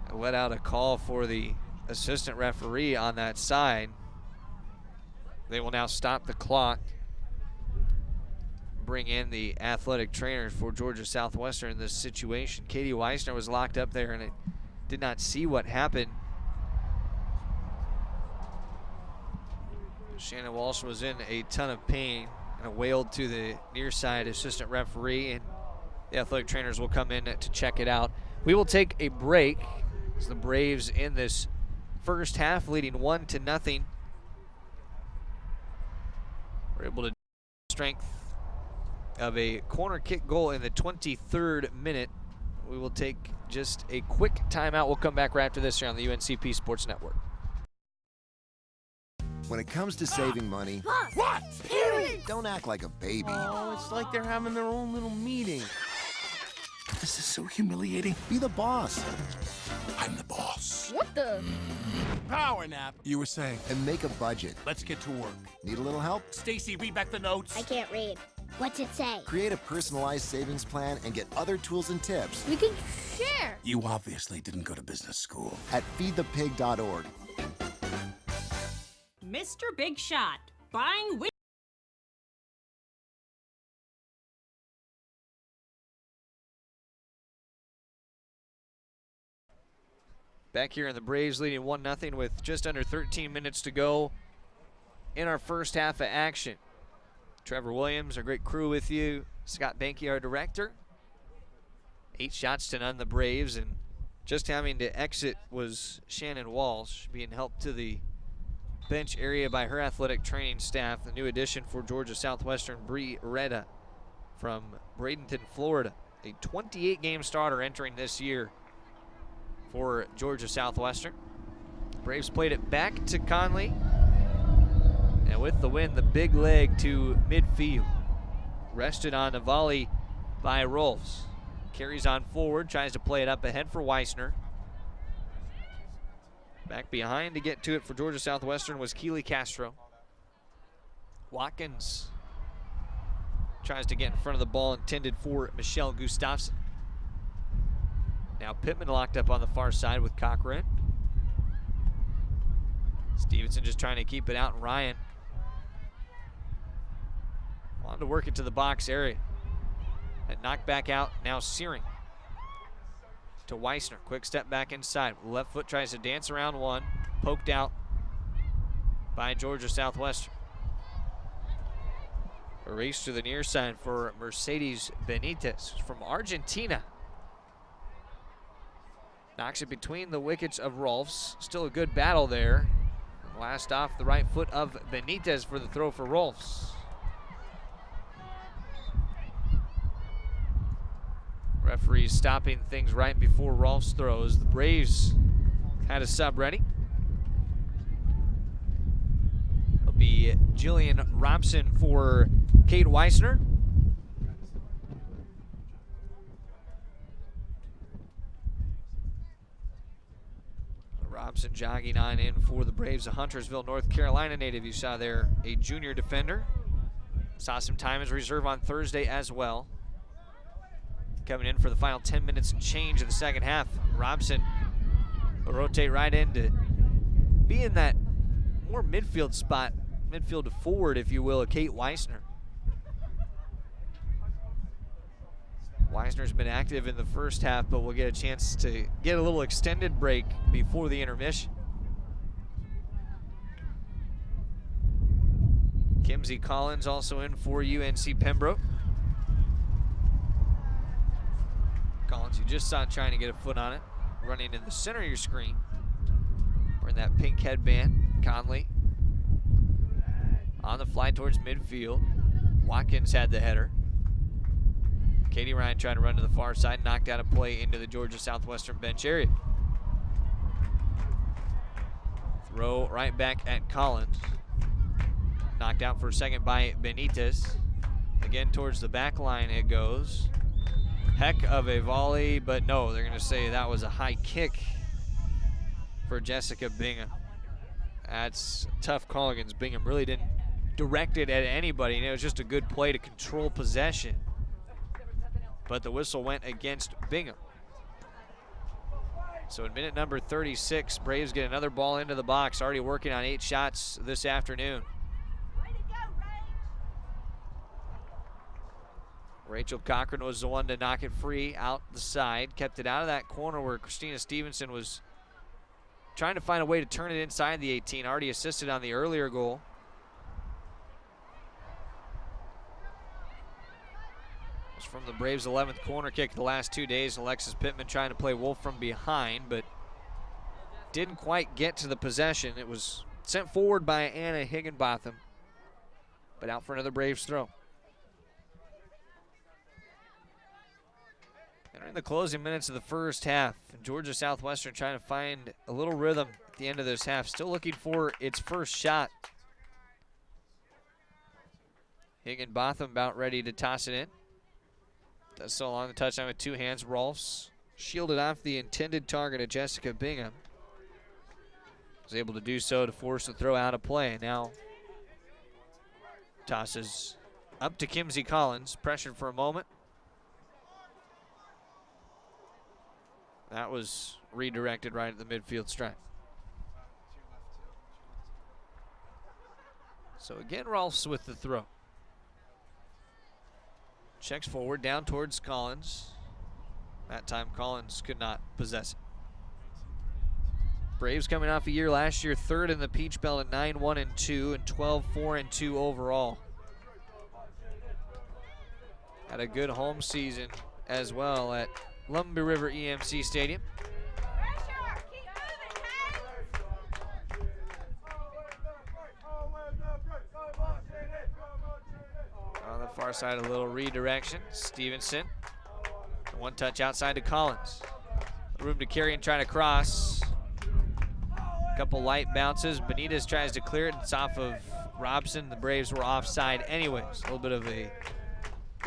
I let out a call for the assistant referee on that side. They will now stop the clock. Bring in the athletic trainers for Georgia Southwestern in this situation. Katie Weissner was locked up there and it did not see what happened. Shannon Walsh was in a ton of pain and wailed to the near side assistant referee, and the athletic trainers will come in to check it out. We will take a break as the Braves in this first half leading 1-0. We're able to strength of a corner kick goal in the 23rd minute. We will take just a quick timeout. We'll come back right after this here on the UNCP Sports Network. When it comes to saving money, What? Parents! don't act like a baby. Oh, it's like they're having their own little meeting. This is so humiliating. Be the boss I'm the boss. What the? Power nap. You were saying. and make a budget. Let's get to work. Need a little help? Stacy, read back the notes. I can't read. What's it say? Create a personalized savings plan and get other tools and tips We can share. You obviously didn't go to business school. at feedthepig.org. Mr. Big Shot, buying with Back here in the Braves leading 1-0 with just under 13 minutes to go in our first half of action. Trevor Williams, our great crew with you. Scott Banky, our director. 8 shots to none the Braves, and just having to exit was Shannon Walsh, being helped to the bench area by her athletic training staff. The new addition for Georgia Southwestern, Bree Reda from Bradenton, Florida. A 28-game starter entering this year for Georgia Southwestern. Braves played it back to Conley. And with the win, the big leg to midfield. Rested on a volley by Rolfs. Carries on forward, tries to play it up ahead for Weissner. Back behind to get to it for Georgia Southwestern was Keely Castro. Watkins tries to get in front of the ball intended for Michelle Gustafson. Now Pittman locked up on the far side with Cochran. Stevenson just trying to keep it out, and Ryan wanted to work it to the box area. That knocked back out, now Searing. To Weissner, quick step back inside. Left foot tries to dance around one, poked out by Georgia Southwestern. A race to the near side for Mercedes Benitez from Argentina. Knocks it between the wickets of Rolfs. Still a good battle there. Last off the right foot of Benitez for the throw for Rolfs. Referees stopping things right before Rolfs throws. The Braves had a sub ready. It'll be Jillian Robson for Kate Weissner. Robson jogging on in for the Braves, a Huntersville, North Carolina native. You saw there a junior defender. Saw some time as reserve on Thursday as well. Coming in for the final 10 minutes and change of the second half. Robson will rotate right in to be in that more midfield spot, midfield to forward, if you will, of Kate Weissner. Eisner's been active in the first half, but we'll get a chance to get a little extended break before the intermission. Kimsey Collins also in for UNC Pembroke. Collins, you just saw trying to get a foot on it, running in the center of your screen. Wearing that pink headband. Conley on the fly towards midfield. Watkins had the header. Katie Ryan trying to run to the far side, knocked out a play into the Georgia Southwestern bench area. Throw right back at Collins. Knocked out for a second by Benitez. Again towards the back line it goes. Heck of a volley, but no, they're going to say that was a high kick for Jessica Bingham. That's a tough call against Bingham. Really didn't direct it at anybody, and it was just a good play to control possession. But the whistle went against Bingham. So in minute number 36, Braves get another ball into the box, already working on 8 shots this afternoon. Rachel Cochran was the one to knock it free out the side, kept it out of that corner where Christina Stevenson was trying to find a way to turn it inside the 18, already assisted on the earlier goal. It was from the Braves' 11th corner kick the last 2 days. Alexis Pittman trying to play Wolf from behind, but didn't quite get to the possession. It was sent forward by Anna Higginbotham, but out for another Braves throw. Entering the closing minutes of the first half, Georgia Southwestern trying to find a little rhythm at the end of this half, still looking for its first shot. Higginbotham about ready to toss it in. Does so along the touchline with 2 hands. Rolfs shielded off the intended target of Jessica Bingham. Was able to do so to force the throw out of play. Now tosses up to Kimsey Collins, pressured for a moment. That was redirected right at the midfield stripe. So again, Rolfs with the throw. Checks forward, down towards Collins. That time Collins could not possess it. Braves coming off a year last year, 3rd in the Peach Belt at 9-1-2 and 12-4-2 overall. Had a good home season as well at Lumbee River EMC Stadium. On the far side, a little redirection. Stevenson, one touch outside to Collins. Room to carry and try to cross. A couple light bounces. Benitez tries to clear it. It's off of Robson. The Braves were offside anyways. A little bit of a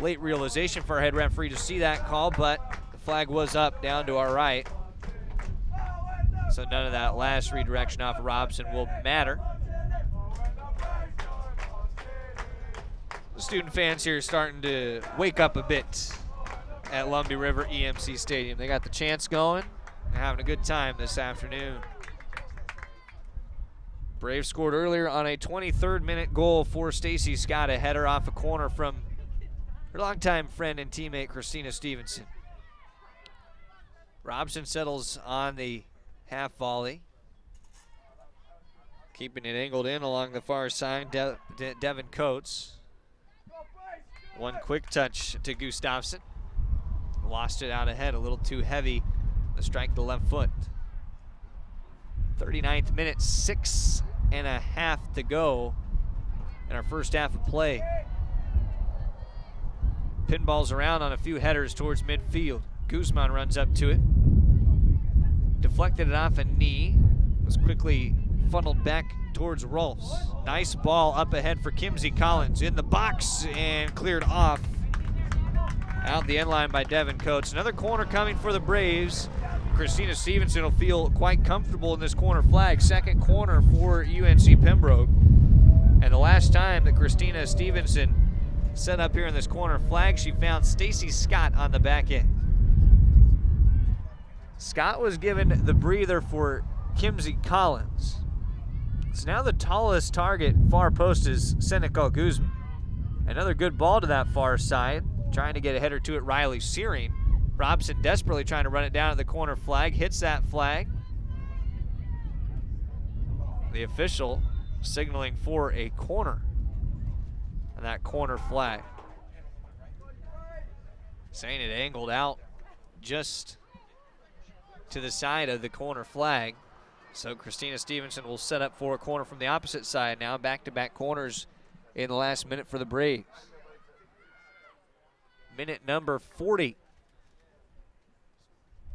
late realization for our head referee to see that call, but the flag was up down to our right. So none of that last redirection off of Robson will matter. The student fans here are starting to wake up a bit at Lumbee River EMC Stadium. They got the chants going and having a good time this afternoon. Braves scored earlier on a 23rd minute goal for Stacy Scott, a header off a corner from her longtime friend and teammate Christina Stevenson. Robson settles on the half volley. Keeping it angled in along the far side, Devin Coates. One quick touch to Gustafson. Lost it out ahead, a little too heavy. The strike to the left foot. 39th minute, 6.5 to go in our first half of play. Pinballs around on a few headers towards midfield. Guzman runs up to it. Deflected it off a knee. Was quickly funneled back towards Rolfs. Nice ball up ahead for Kimsey Collins in the box and cleared off. Out the end line by Devin Coates. Another corner coming for the Braves. Christina Stevenson will feel quite comfortable in this corner flag. Second corner for UNC Pembroke. And the last time that Christina Stevenson set up here in this corner flag, she found Stacy Scott on the back end. Scott was given the breather for Kimsey Collins. So now the tallest target far post is Senecal Guzman. Another good ball to that far side. trying to get a header to it, Riley Searing. Robson desperately trying to run it down at the corner flag, hits that flag. The official signaling for a corner on that corner flag. Saying it angled out just to the side of the corner flag. So Christina Stevenson will set up for a corner from the opposite side now. Back-to-back corners in the last minute for the Braves. Minute number 40.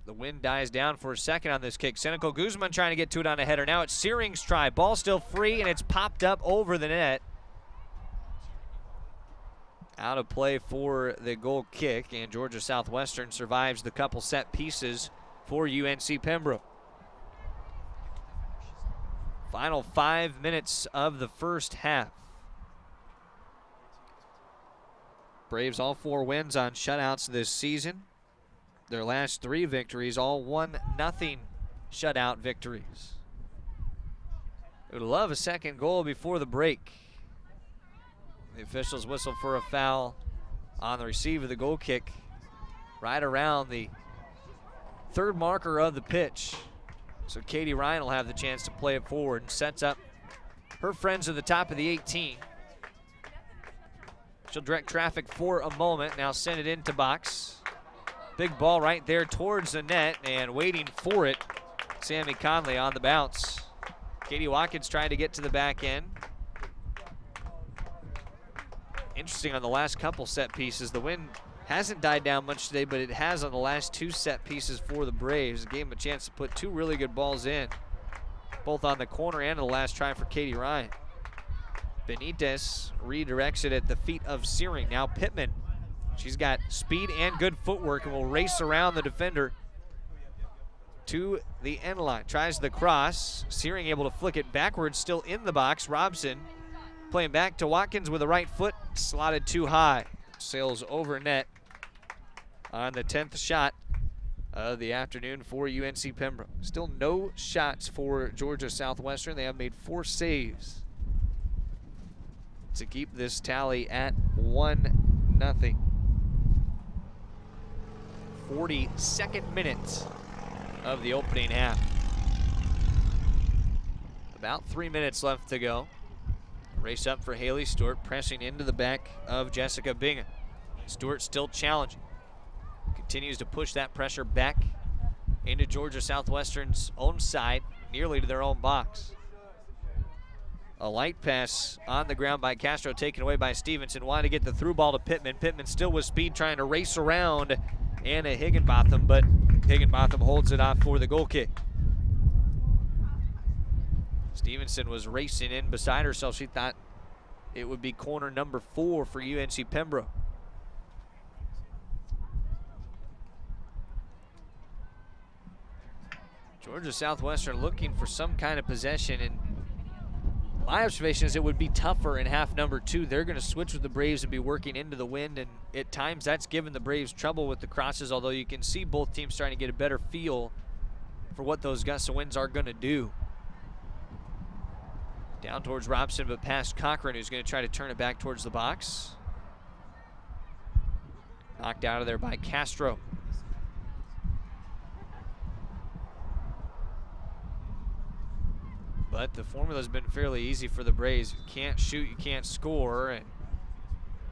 The wind dies down for a second on this kick. Senecal Guzman trying to get to it on a header. Now it's Searing's try. Ball still free, and it's popped up over the net. Out of play for the goal kick, and Georgia Southwestern survives the couple set pieces for UNC Pembroke. Final 5 minutes of the first half. Braves all 4 wins on shutouts this season. Their last 3 victories, all 1-0 shutout victories. Would love a second goal before the break. The officials whistle for a foul on the receive of the goal kick right around the 3rd marker of the pitch. So Katie Ryan will have the chance to play it forward and sets up her friends at the top of the 18. She'll direct traffic for a moment, now send it into box. Big ball right there towards the net, and waiting for it, Sammy Conley on the bounce. Katie Watkins trying to get to the back end. Interesting on the last couple set pieces. The wind hasn't died down much today, but it has on the last 2 set pieces for the Braves. It gave them a chance to put 2 really good balls in, both on the corner and the last try for Katie Ryan. Benitez redirects it at the feet of Searing. Now Pittman. She's got speed and good footwork and will race around the defender to the end line. Tries the cross. Searing able to flick it backwards, still in the box. Robson playing back to Watkins with a right foot, slotted too high. Sails over net on the 10th shot of the afternoon for UNC Pembroke. Still no shots for Georgia Southwestern. They have made 4 saves to keep this tally at 1-0. 42nd minute of the opening half. About 3 minutes left to go. Race up for Haley Stewart, pressing into the back of Jessica Bingham. Stewart still challenging. Continues to push that pressure back into Georgia Southwestern's own side, nearly to their own box. A light pass on the ground by Castro, taken away by Stevenson. Wanted to get the through ball to Pittman. Pittman still with speed, trying to race around Anna Higginbotham, but Higginbotham holds it off for the goal kick. Stevenson was racing in beside herself. She thought it would be corner number 4 for UNC Pembroke. Georgia Southwestern looking for some kind of possession, and my observation is it would be tougher in half number 2. They're going to switch with the Braves and be working into the wind, and at times that's given the Braves trouble with the crosses, although you can see both teams trying to get a better feel for what those gusts of winds are going to do. Down towards Robson, but past Cochran, who's going to try to turn it back towards the box. Knocked out of there by Castro. But the formula's been fairly easy for the Braves. You can't shoot, you can't score, and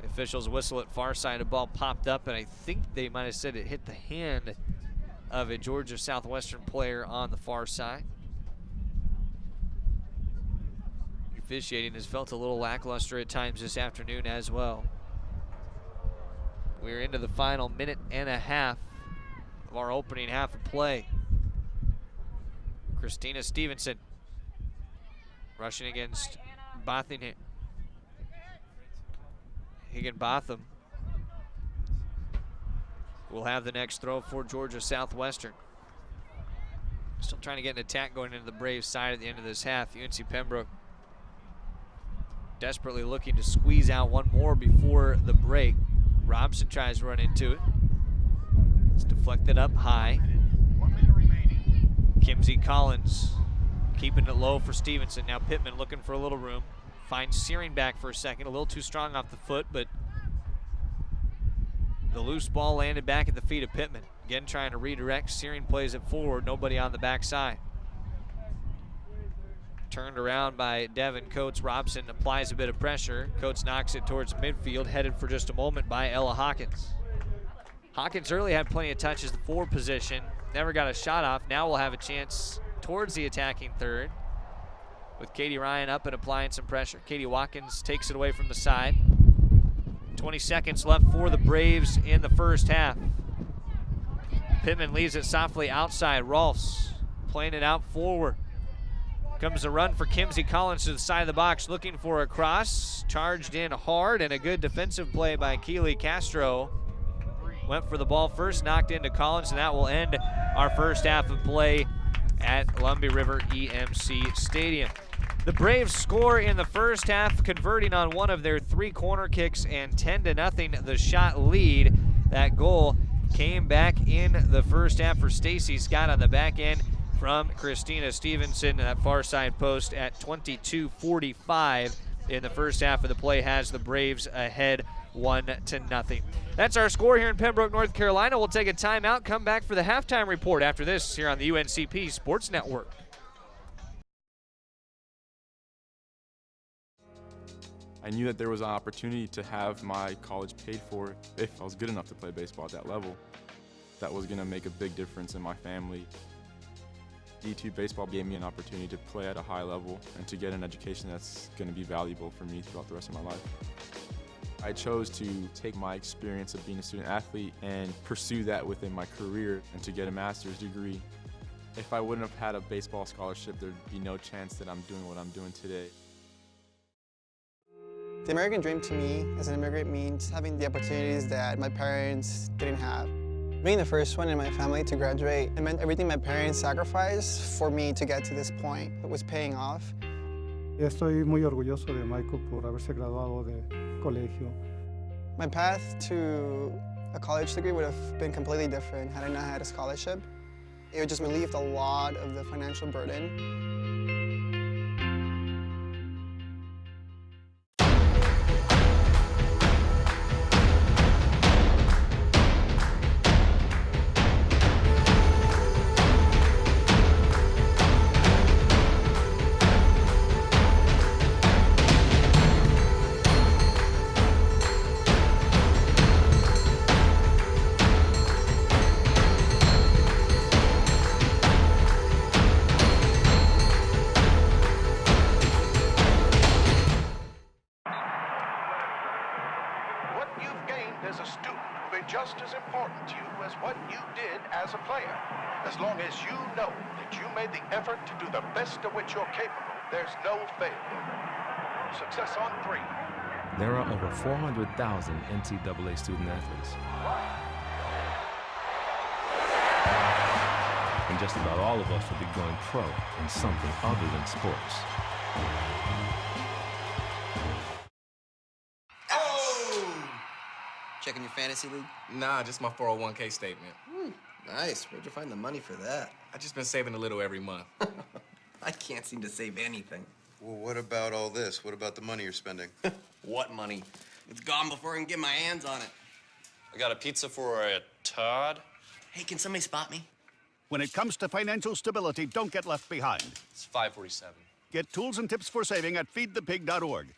the officials whistle at far side. A ball popped up, and I think they might have said it hit the hand of a Georgia Southwestern player on the far side. Officiating has felt a little lackluster at times this afternoon as well. We're into the final minute and a half of our opening half of play. Christina Stevenson rushing against Bothing. Higginbotham will have the next throw for Georgia Southwestern. Still trying to get an attack going into the Braves side at the end of this half. UNC Pembroke desperately looking to squeeze out one more before the break. Robson tries to run into it. It's deflected up high. Kimsey Collins keeping it low for Stevenson. Now Pittman looking for a little room. Finds Searing back for a second. A little too strong off the foot, but The loose ball landed back at the feet of Pittman. Again, trying to redirect. Searing plays it forward. Nobody on the backside. Turned around by Devin Coates. Robson applies a bit of pressure. Coates knocks it towards midfield, headed for just a moment by Ella Hawkins. Hawkins early had plenty of touches the forward position. Never got a shot off. Now we'll have a chance towards the attacking third with Katie Ryan up and applying some pressure. Katie Watkins takes it away from the side. 20 seconds left for the Braves in the first half. Pittman leaves it softly outside. Rolfs playing it out forward. Comes a run for Kimsey Collins to the side of the box, looking for a cross. Charged in hard, and a good defensive play by Keely Castro. Went for the ball first, knocked into Collins, and that will end our first half of play at Lumbee River EMC Stadium. The Braves score in the first half, converting on one of their 3 corner kicks, and 10-0 the shot lead. That goal came back in the first half for Stacy Scott on the back end from Christina Stevenson. That far side post at 22:45 in the first half of the play has the Braves ahead 1-0. That's our score here in Pembroke, North Carolina. We'll take a timeout, come back for the halftime report after this here on the UNCP Sports Network. I knew that there was an opportunity to have my college paid for if I was good enough to play baseball at that level. That was going to make a big difference in my family. D2 baseball gave me an opportunity to play at a high level and to get an education that's going to be valuable for me throughout the rest of my life. I chose to take my experience of being a student athlete and pursue that within my career and to get a master's degree. If I wouldn't have had a baseball scholarship, there'd be no chance that I'm doing what I'm doing today. The American dream to me as an immigrant means having the opportunities that my parents didn't have. Being the first one in my family to graduate, it meant everything my parents sacrificed for me to get to this point. It was paying off. Estoy muy orgulloso de Michael por haberse graduado de colegio. My path to a college degree would have been completely different had I not had a scholarship. It would just relieved a lot of the financial burden. just as important to you as what you did as a player. As long as you know that you made the effort to do the best of which you're capable, there's no failure. Success on 3. There are over 400,000 NCAA student athletes. And just about all of us will be going pro in something other than sports. Checking your fantasy league? Nah, just my 401k statement. Nice. Where'd you find the money for that? I just been saving a little every month. I can't seem to save anything. Well, what about all this? What about the money you're spending? What money? It's gone before I can get my hands on it. I got a pizza for a Todd. Hey, can somebody spot me? When it comes to financial stability, don't get left behind. It's 547. Get tools and tips for saving at feedthepig.org.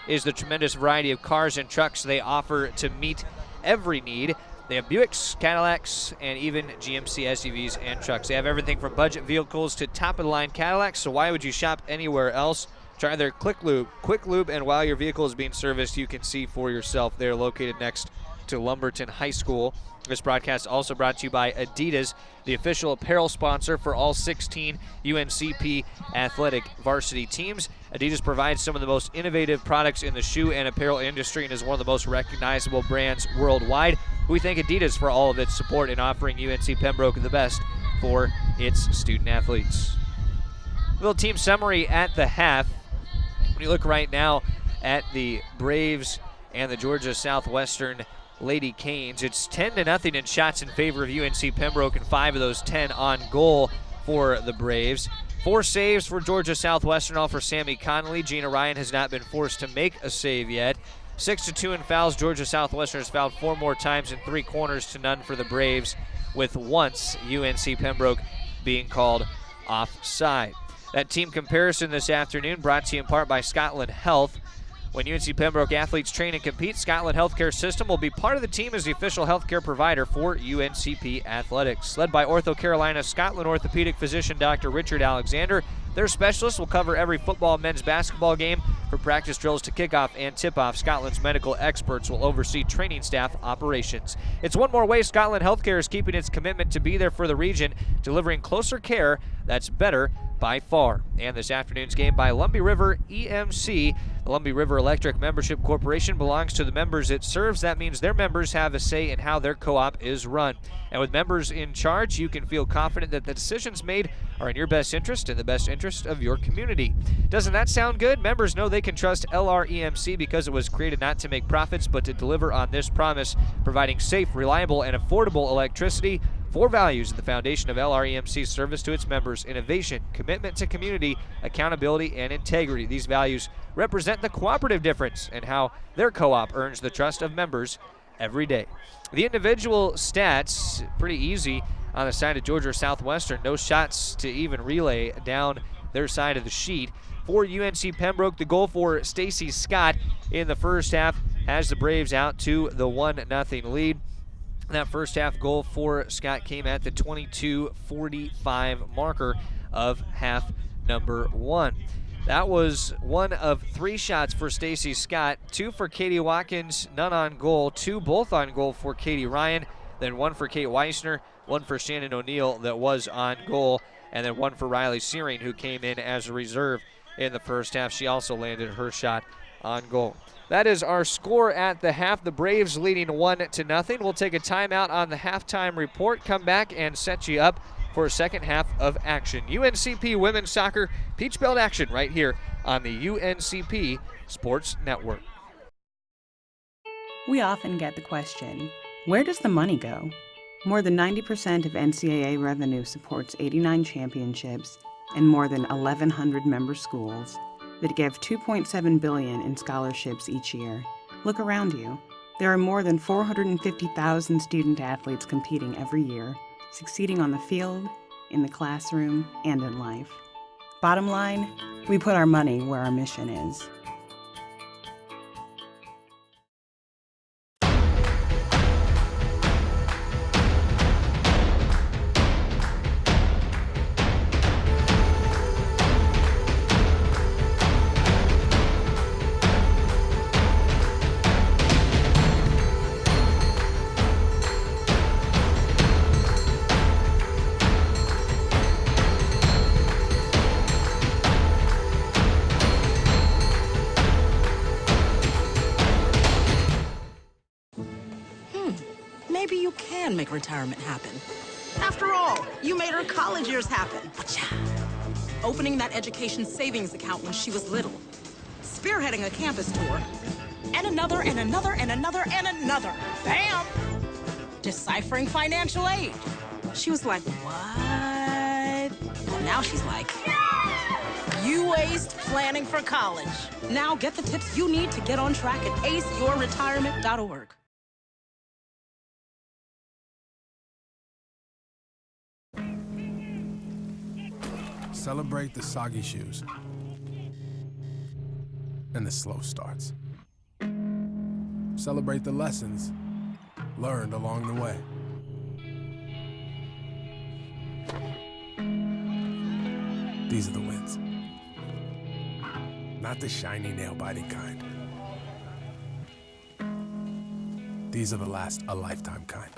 Is the tremendous variety of cars and trucks they offer to meet every need. They have Buicks, Cadillacs, and even GMC SUVs and trucks. They have everything from budget vehicles to top-of-the-line Cadillacs, so why would you shop anywhere else? Try their Quick Lube, and while your vehicle is being serviced, you can see for yourself. They're located next to Lumberton High School. This broadcast also brought to you by Adidas, the official apparel sponsor for all 16 UNCP athletic varsity teams. Adidas provides some of the most innovative products in the shoe and apparel industry and is one of the most recognizable brands worldwide. We thank Adidas for all of its support in offering UNC Pembroke the best for its student athletes. Little team summary at the half. When you look right now at the Braves and the Georgia Southwestern Lady Canes, it's 10-0 in shots in favor of UNC Pembroke and 5 of those 10 on goal for the Braves. 4 saves for Georgia Southwestern, all for Sammy Connolly. Gina Ryan has not been forced to make a save yet. 6-2 in fouls. Georgia Southwestern has fouled 4 more times in 3 corners to none for the Braves, with once UNC Pembroke being called offside. That team comparison this afternoon brought to you in part by Scotland Health. When UNC Pembroke athletes train and compete, Scotland Healthcare System will be part of the team as the official healthcare provider for UNCP athletics. Led by Ortho Carolina Scotland orthopedic physician Dr. Richard Alexander, their specialists will cover every football and men's basketball game. For practice drills to kickoff and tip-off, Scotland's medical experts will oversee training staff operations. It's one more way Scotland Healthcare is keeping its commitment to be there for the region, delivering closer care that's better by far. And this afternoon's game by Lumbee River EMC. The Lumbee River Electric Membership Corporation belongs to the members it serves. That means their members have a say in how their co-op is run. And with members in charge, you can feel confident that the decisions made are in your best interest and the best interest of your community. Doesn't that sound good? Members know they can trust LREMC because it was created not to make profits but to deliver on this promise, providing safe, reliable, and affordable electricity. 4 values at the foundation of LREMC's service to its members: innovation, commitment to community, accountability, and integrity. These values represent the cooperative difference in how their co-op earns the trust of members every day. The individual stats, pretty easy on the side of Georgia Southwestern. No shots to even relay down their side of the sheet. For UNC Pembroke, the goal for Stacy Scott in the first half has the Braves out to the 1-0 lead. That first half goal for Scott came at the 22:45 marker of half number 1. That was one of 3 shots for Stacy Scott, 2 for Katie Watkins, none on goal, 2 both on goal for Katie Ryan, then 1 for Kate Weissner, 1 for Shannon O'Neill that was on goal, and then 1 for Riley Searing, who came in as a reserve in the first half. She also landed her shot on goal. That is our score at the half. The Braves leading 1-0. We'll take a timeout on the halftime report, come back and set you up for a second half of action. UNCP women's soccer Peach Belt action right here on the UNCP Sports Network. We often get the question, where does the money go? More than 90% of NCAA revenue supports 89 championships and more than 1,100 member schools that give $2.7 billion in scholarships each year. Look around you. There are more than 450,000 student athletes competing every year, succeeding on the field, in the classroom, and in life. Bottom line, we put our money where our mission is. Maybe you can make retirement happen. After all, you made her college years happen. Opening that education savings account when she was little. Spearheading a campus tour. And another, and another, and another, and another. Bam! Deciphering financial aid. She was like, what? Well, now she's like, you aced planning for college. Now get the tips you need to get on track at aceyourretirement.org. Celebrate the soggy shoes and the slow starts. Celebrate the lessons learned along the way. These are the wins. Not the shiny, nail-biting kind. These are the last a lifetime kind.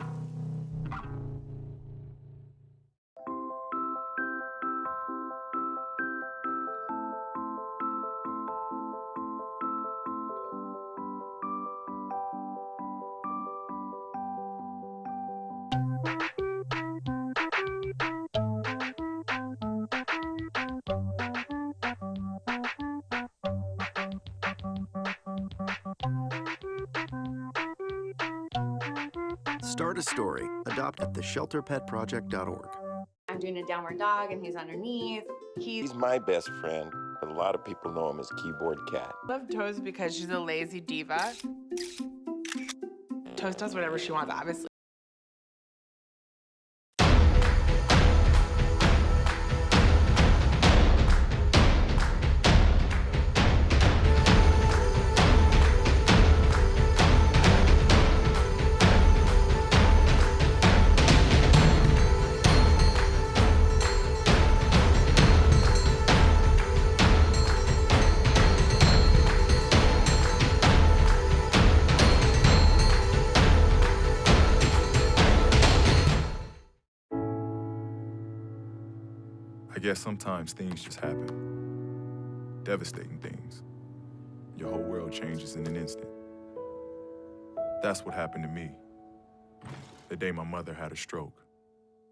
Start a story. Adopt at theshelterpetproject.org. I'm doing a downward dog and he's underneath. He's my best friend, but a lot of people know him as Keyboard Cat. I love Toes because she's a lazy diva. Toes does whatever she wants, obviously. I guess sometimes things just happen. Devastating things. Your whole world changes in an instant. That's what happened to me the day my mother had a stroke.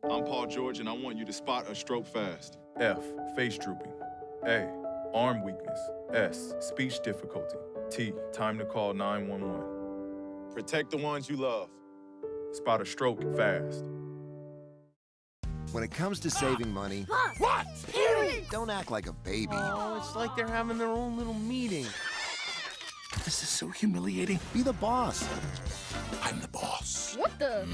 I'm Paul George, and I want you to spot a stroke fast. F, face drooping. A, arm weakness. S, speech difficulty. T, time to call 911. Protect the ones you love. Spot a stroke fast. When it comes to saving money, What? don't act like a baby. Oh, it's like they're having their own little meeting. This is so humiliating. Be the boss. I'm the boss. What the?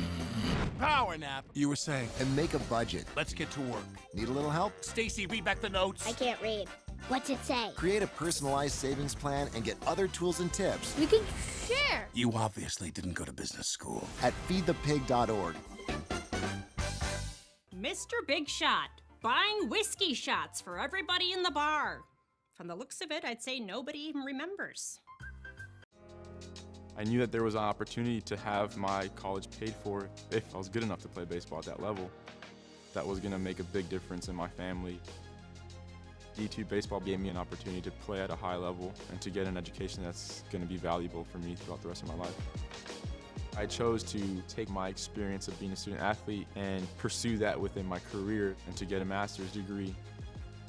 Power nap. You were saying. And make a budget. Let's get to work. Need a little help? Stacy, read back the notes. I can't read. What's it say? Create a personalized savings plan and get other tools and tips We can share. You obviously didn't go to business school. at feedthepig.org. Mr. Big Shot, buying whiskey shots for everybody in the bar. From the looks of it, I'd say nobody even remembers. I knew that there was an opportunity to have my college paid for if I was good enough to play baseball at that level. That was going to make a big difference in my family. D2 baseball gave me an opportunity to play at a high level and to get an education that's going to be valuable for me throughout the rest of my life. I chose to take my experience of being a student athlete and pursue that within my career and to get a master's degree.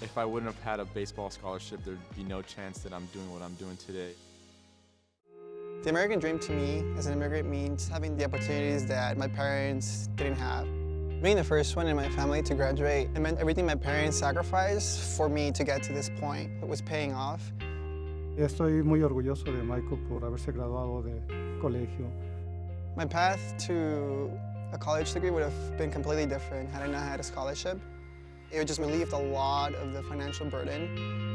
If I wouldn't have had a baseball scholarship, there'd be no chance that I'm doing what I'm doing today. The American dream to me as an immigrant means having the opportunities that my parents didn't have. Being the first one in my family to graduate, it meant everything my parents sacrificed for me to get to this point. It was paying off. Estoy muy orgulloso de Michael por haberse graduado de colegio. My path to a college degree would have been completely different had I not had a scholarship. It would just relieved a lot of the financial burden.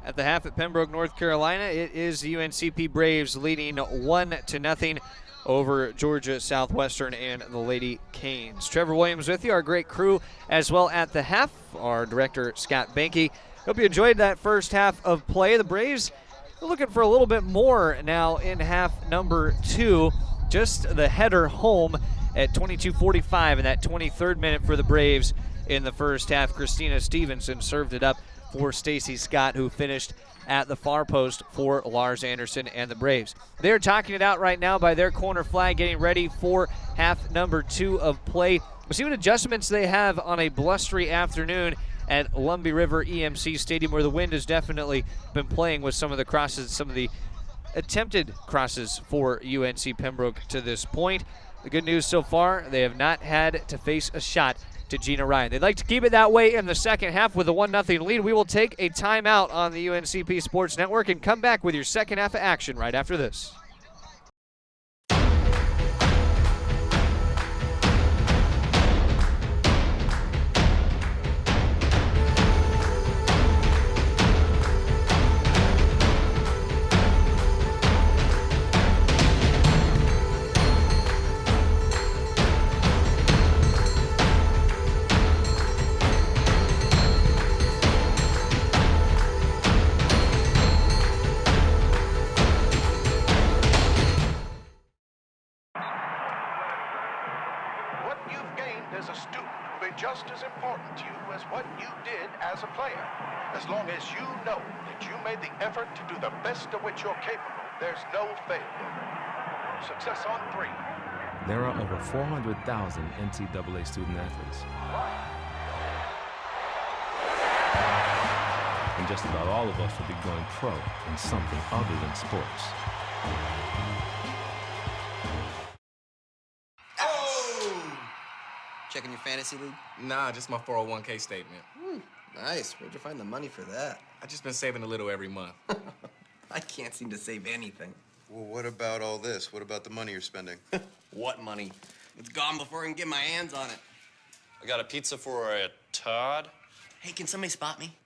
At the half at Pembroke, North Carolina, it is the UNCP Braves leading 1-0 over Georgia Southwestern and the Lady Canes. Trevor Williams with you, our great crew as well at the half, our director Scott Banke. Hope you enjoyed that first half of play. The Braves are looking for a little bit more now in half number 2. Just the header home at 22:45 in that 23rd minute for the Braves in the first half. Christina Stevenson served it up for Stacy Scott, who finished at the far post for Lars Anderson and the Braves. They're talking it out right now by their corner flag, getting ready for half number 2 of play. We'll see what adjustments they have on a blustery afternoon at Lumbee River EMC Stadium, where the wind has definitely been playing with some of the crosses, some of the attempted crosses for UNC Pembroke to this point. The good news so far, they have not had to face a shot to Gina Ryan. They'd like to keep it that way in the second half with a 1-0 lead. We will take a timeout on the UNCP Sports Network and come back with your second half of action right after this. as a student will be just as important to you as what you did as a player. As long as you know that you made the effort to do the best of which you're capable, there's no failure. Success on 3. There are over 400,000 NCAA student athletes. and just about all of us will be going pro in something other than sports. Checking your fantasy league? Nah, just my 401k statement. Nice. Where'd you find the money for that? I just been saving a little every month. I can't seem to save anything. Well, what about all this? What about the money you're spending? What money? It's gone before I can get my hands on it. I got a pizza for a Todd. Hey, can somebody spot me?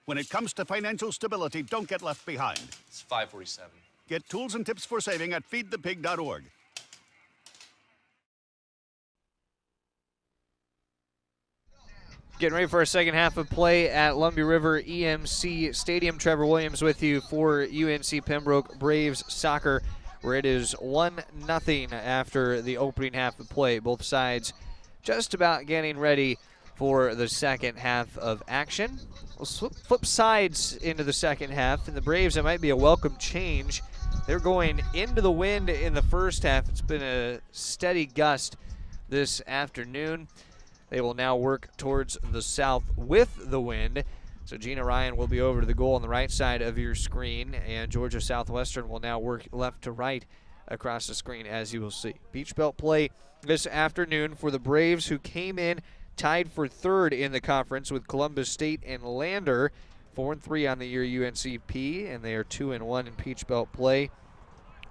When it comes to financial stability, don't get left behind. It's 547. Get tools and tips for saving at feedthepig.org. Getting ready for our second half of play at Lumbee River EMC Stadium. Trevor Williams with you for UNC Pembroke Braves soccer, where it is 1-0 after the opening half of play. Both sides just about getting ready for the second half of action. We'll flip sides into the second half, and the Braves, it might be a welcome change. They're going into the wind in the first half. It's been a steady gust this afternoon. They will now work towards the south with the wind. So Gina Ryan will be over to the goal on the right side of your screen, and Georgia Southwestern will now work left to right across the screen, as you will see. Peach Belt play this afternoon for the Braves, who came in tied for third in the conference with Columbus State and Lander. 4-3 on the year UNCP, and they are 2-1 in Peach Belt play.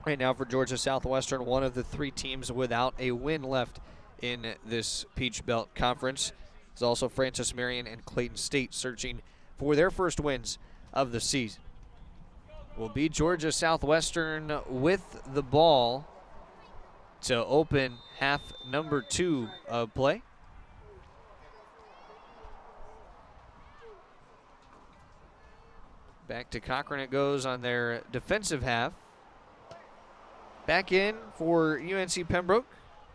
Right now for Georgia Southwestern, one of the three teams without a win left in this Peach Belt Conference. There's also Francis Marion and Clayton State searching for their first wins of the season. Will be Georgia Southwestern with the ball to open half number 2 of play. Back to Cochran it goes on their defensive half. Back in for UNC Pembroke.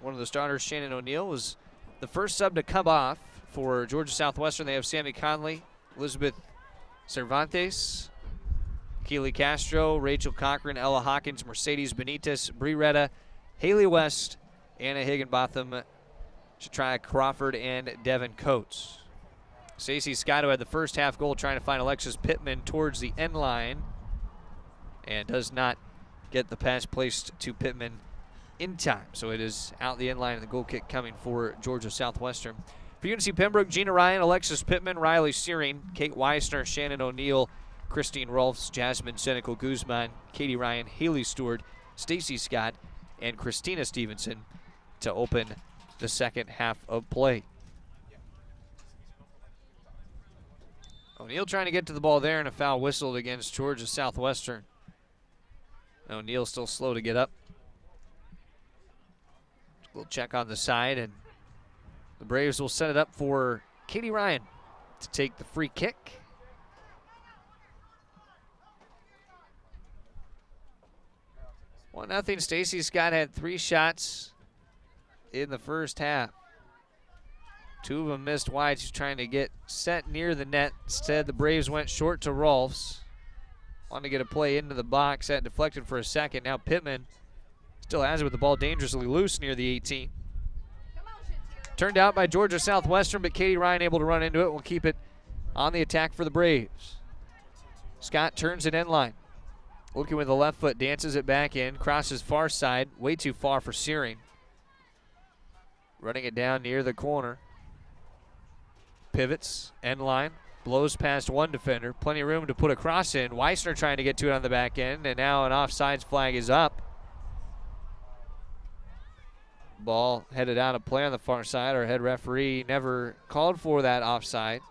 One of the starters, Shannon O'Neill, was the first sub to come off for Georgia Southwestern. They have Sammy Conley, Elizabeth Cervantes, Keely Castro, Rachel Cochran, Ella Hawkins, Mercedes Benitez, Bree Retta, Haley West, Anna Higginbotham, Shatria Crawford, and Devin Coates. Stacey Scotto had the first half goal trying to find Alexis Pittman towards the end line, and does not get the pass placed to Pittman in time. So it is out the end line, and the goal kick coming for Georgia Southwestern. For UNC Pembroke, Gina Ryan, Alexis Pittman, Riley Searing, Kate Weisner, Shannon O'Neill, Christine Rolfs, Jasmine Senecal Guzman, Katie Ryan, Haley Stewart, Stacy Scott, and Christina Stevenson to open the second half of play. O'Neill trying to get to the ball there, and a foul whistled against Georgia Southwestern. O'Neill still slow to get up. We'll check on the side, and the Braves will set it up for Katie Ryan to take the free kick. Well, nothing. Stacey Scott had 3 shots in the first half. 2 of them missed wide. She's trying to get set near the net. Instead, the Braves went short to Rolfs. Wanted to get a play into the box. That deflected for a second. Now Pittman still has it with the ball dangerously loose near the 18. Turned out by Georgia Southwestern, but Katie Ryan able to run into it. Will keep it on the attack for the Braves. Scott turns it end line. Looking with the left foot, dances it back in, crosses far side, way too far for Searing. Running it down near the corner. Pivots, end line, blows past one defender. Plenty of room to put a cross in. Weisner trying to get to it on the back end, and now an offsides flag is up. Ball headed out of play on the far side. Our head referee never called for that offside.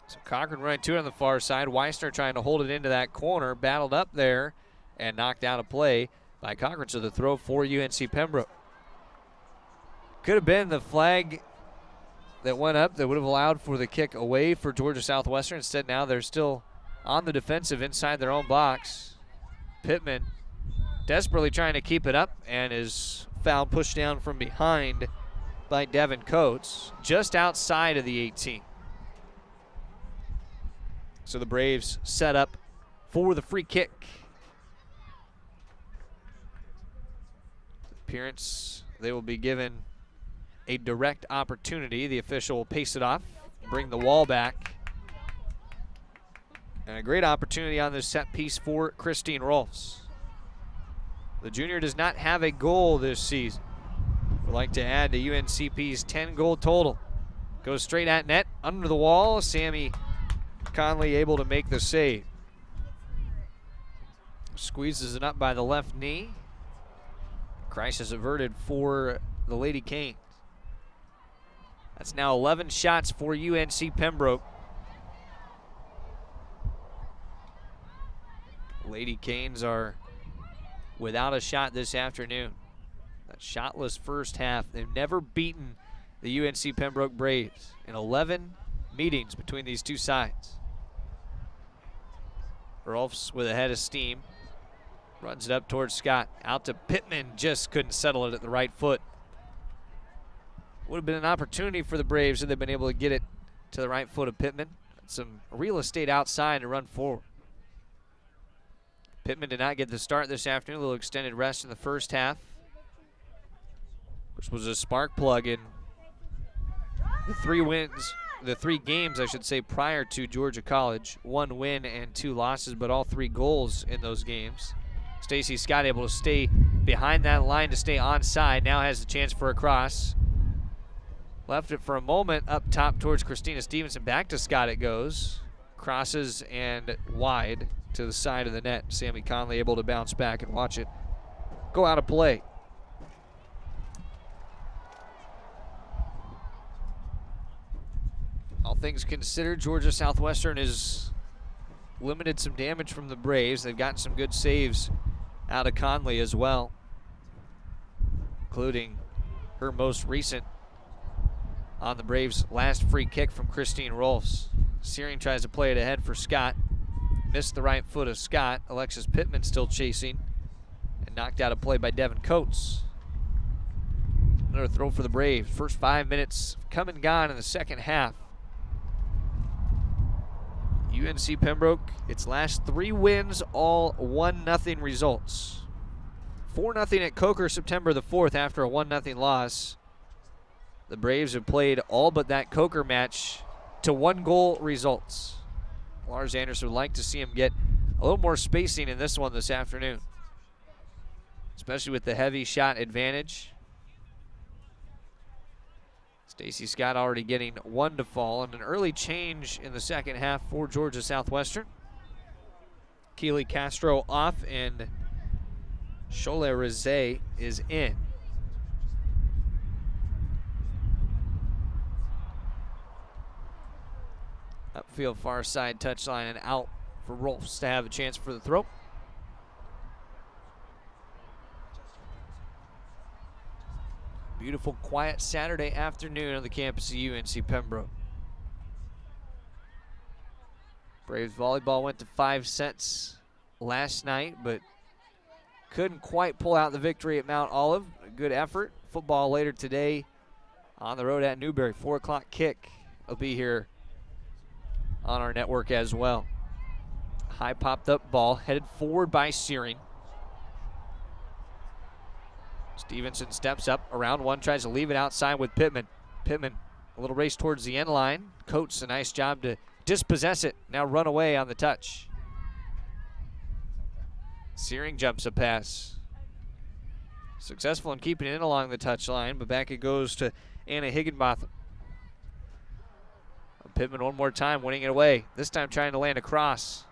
So Cochran running to it on the far side. Weisner trying to hold it into that corner. Battled up there and knocked out of play by Cochran. So the throw for UNC Pembroke. Could have been the flag that went up that would have allowed for the kick away for Georgia Southwestern. Instead, now they're still on the defensive inside their own box. Pittman desperately trying to keep it up and is fouled, pushed down from behind by Devin Coates, just outside of the 18. So the Braves set up for the free kick. Appearance, they will be given a direct opportunity. The official will pace it off, bring the wall back. And a great opportunity on this set piece for Christine Rolfs. The junior does not have a goal this season. Would like to add to UNCP's 10-goal total. Goes straight at net, under the wall. Sammy Conley able to make the save. Squeezes it up by the left knee. Crisis averted for the Lady Canes. That's now 11 shots for UNC Pembroke. Lady Canes are without a shot this afternoon. That shotless first half. They've never beaten the UNC Pembroke Braves in 11 meetings between these two sides. Rolfs with a head of steam. Runs it up towards Scott. Out to Pittman. Just couldn't settle it at the right foot. Would have been an opportunity for the Braves if they'd been able to get it to the right foot of Pittman. Some real estate outside to run forward. Pittman did not get the start this afternoon. A little extended rest in the first half, which was a spark plug in the 3 wins, the 3 games, I should say, prior to Georgia College. 1 win and 2 losses, but all 3 goals in those games. Stacey Scott able to stay behind that line to stay onside. Now has a chance for a cross. Left it for a moment up top towards Christina Stevenson. Back to Scott it goes. Crosses and wide to the side of the net. Sammy Conley able to bounce back and watch it go out of play. All things considered, Georgia Southwestern has limited some damage from the Braves. They've gotten some good saves out of Conley as well, including her most recent on the Braves' last free kick from Christine Rolfs. Searing tries to play it ahead for Scott. Missed the right foot of Scott. Alexis Pittman still chasing. And knocked out a play by Devin Coates. Another throw for the Braves. First 5 minutes come and gone in the second half. UNC Pembroke, its last 3 wins, all 1-0 results. 4-0 at Coker September the 4th after a 1-0 loss. The Braves have played all but that Coker match to 1-goal results. Lars Anderson would like to see him get a little more spacing in this one this afternoon, especially with the heavy shot advantage. Stacey Scott already getting 1 to fall, and an early change in the second half for Georgia Southwestern. Keely Castro off and Cholet Rizé is in. Upfield far side touchline and out for Rolfs to have a chance for the throw. Beautiful, quiet Saturday afternoon on the campus of UNC Pembroke. Braves volleyball went to 5 sets last night, but couldn't quite pull out the victory at Mount Olive. A good effort. Football later today on the road at Newberry. 4 o'clock kick will be here on our network as well. High popped up ball headed forward by Searing. Stevenson steps up around 1, tries to leave it outside with Pittman. Pittman, a little race towards the end line. Coates, a nice job to dispossess it. Now run away on the touch. Searing jumps a pass. Successful in keeping it in along the touchline, but back it goes to Anna Higginbotham. Pittman one more time, winning it away. This time trying to land a cross.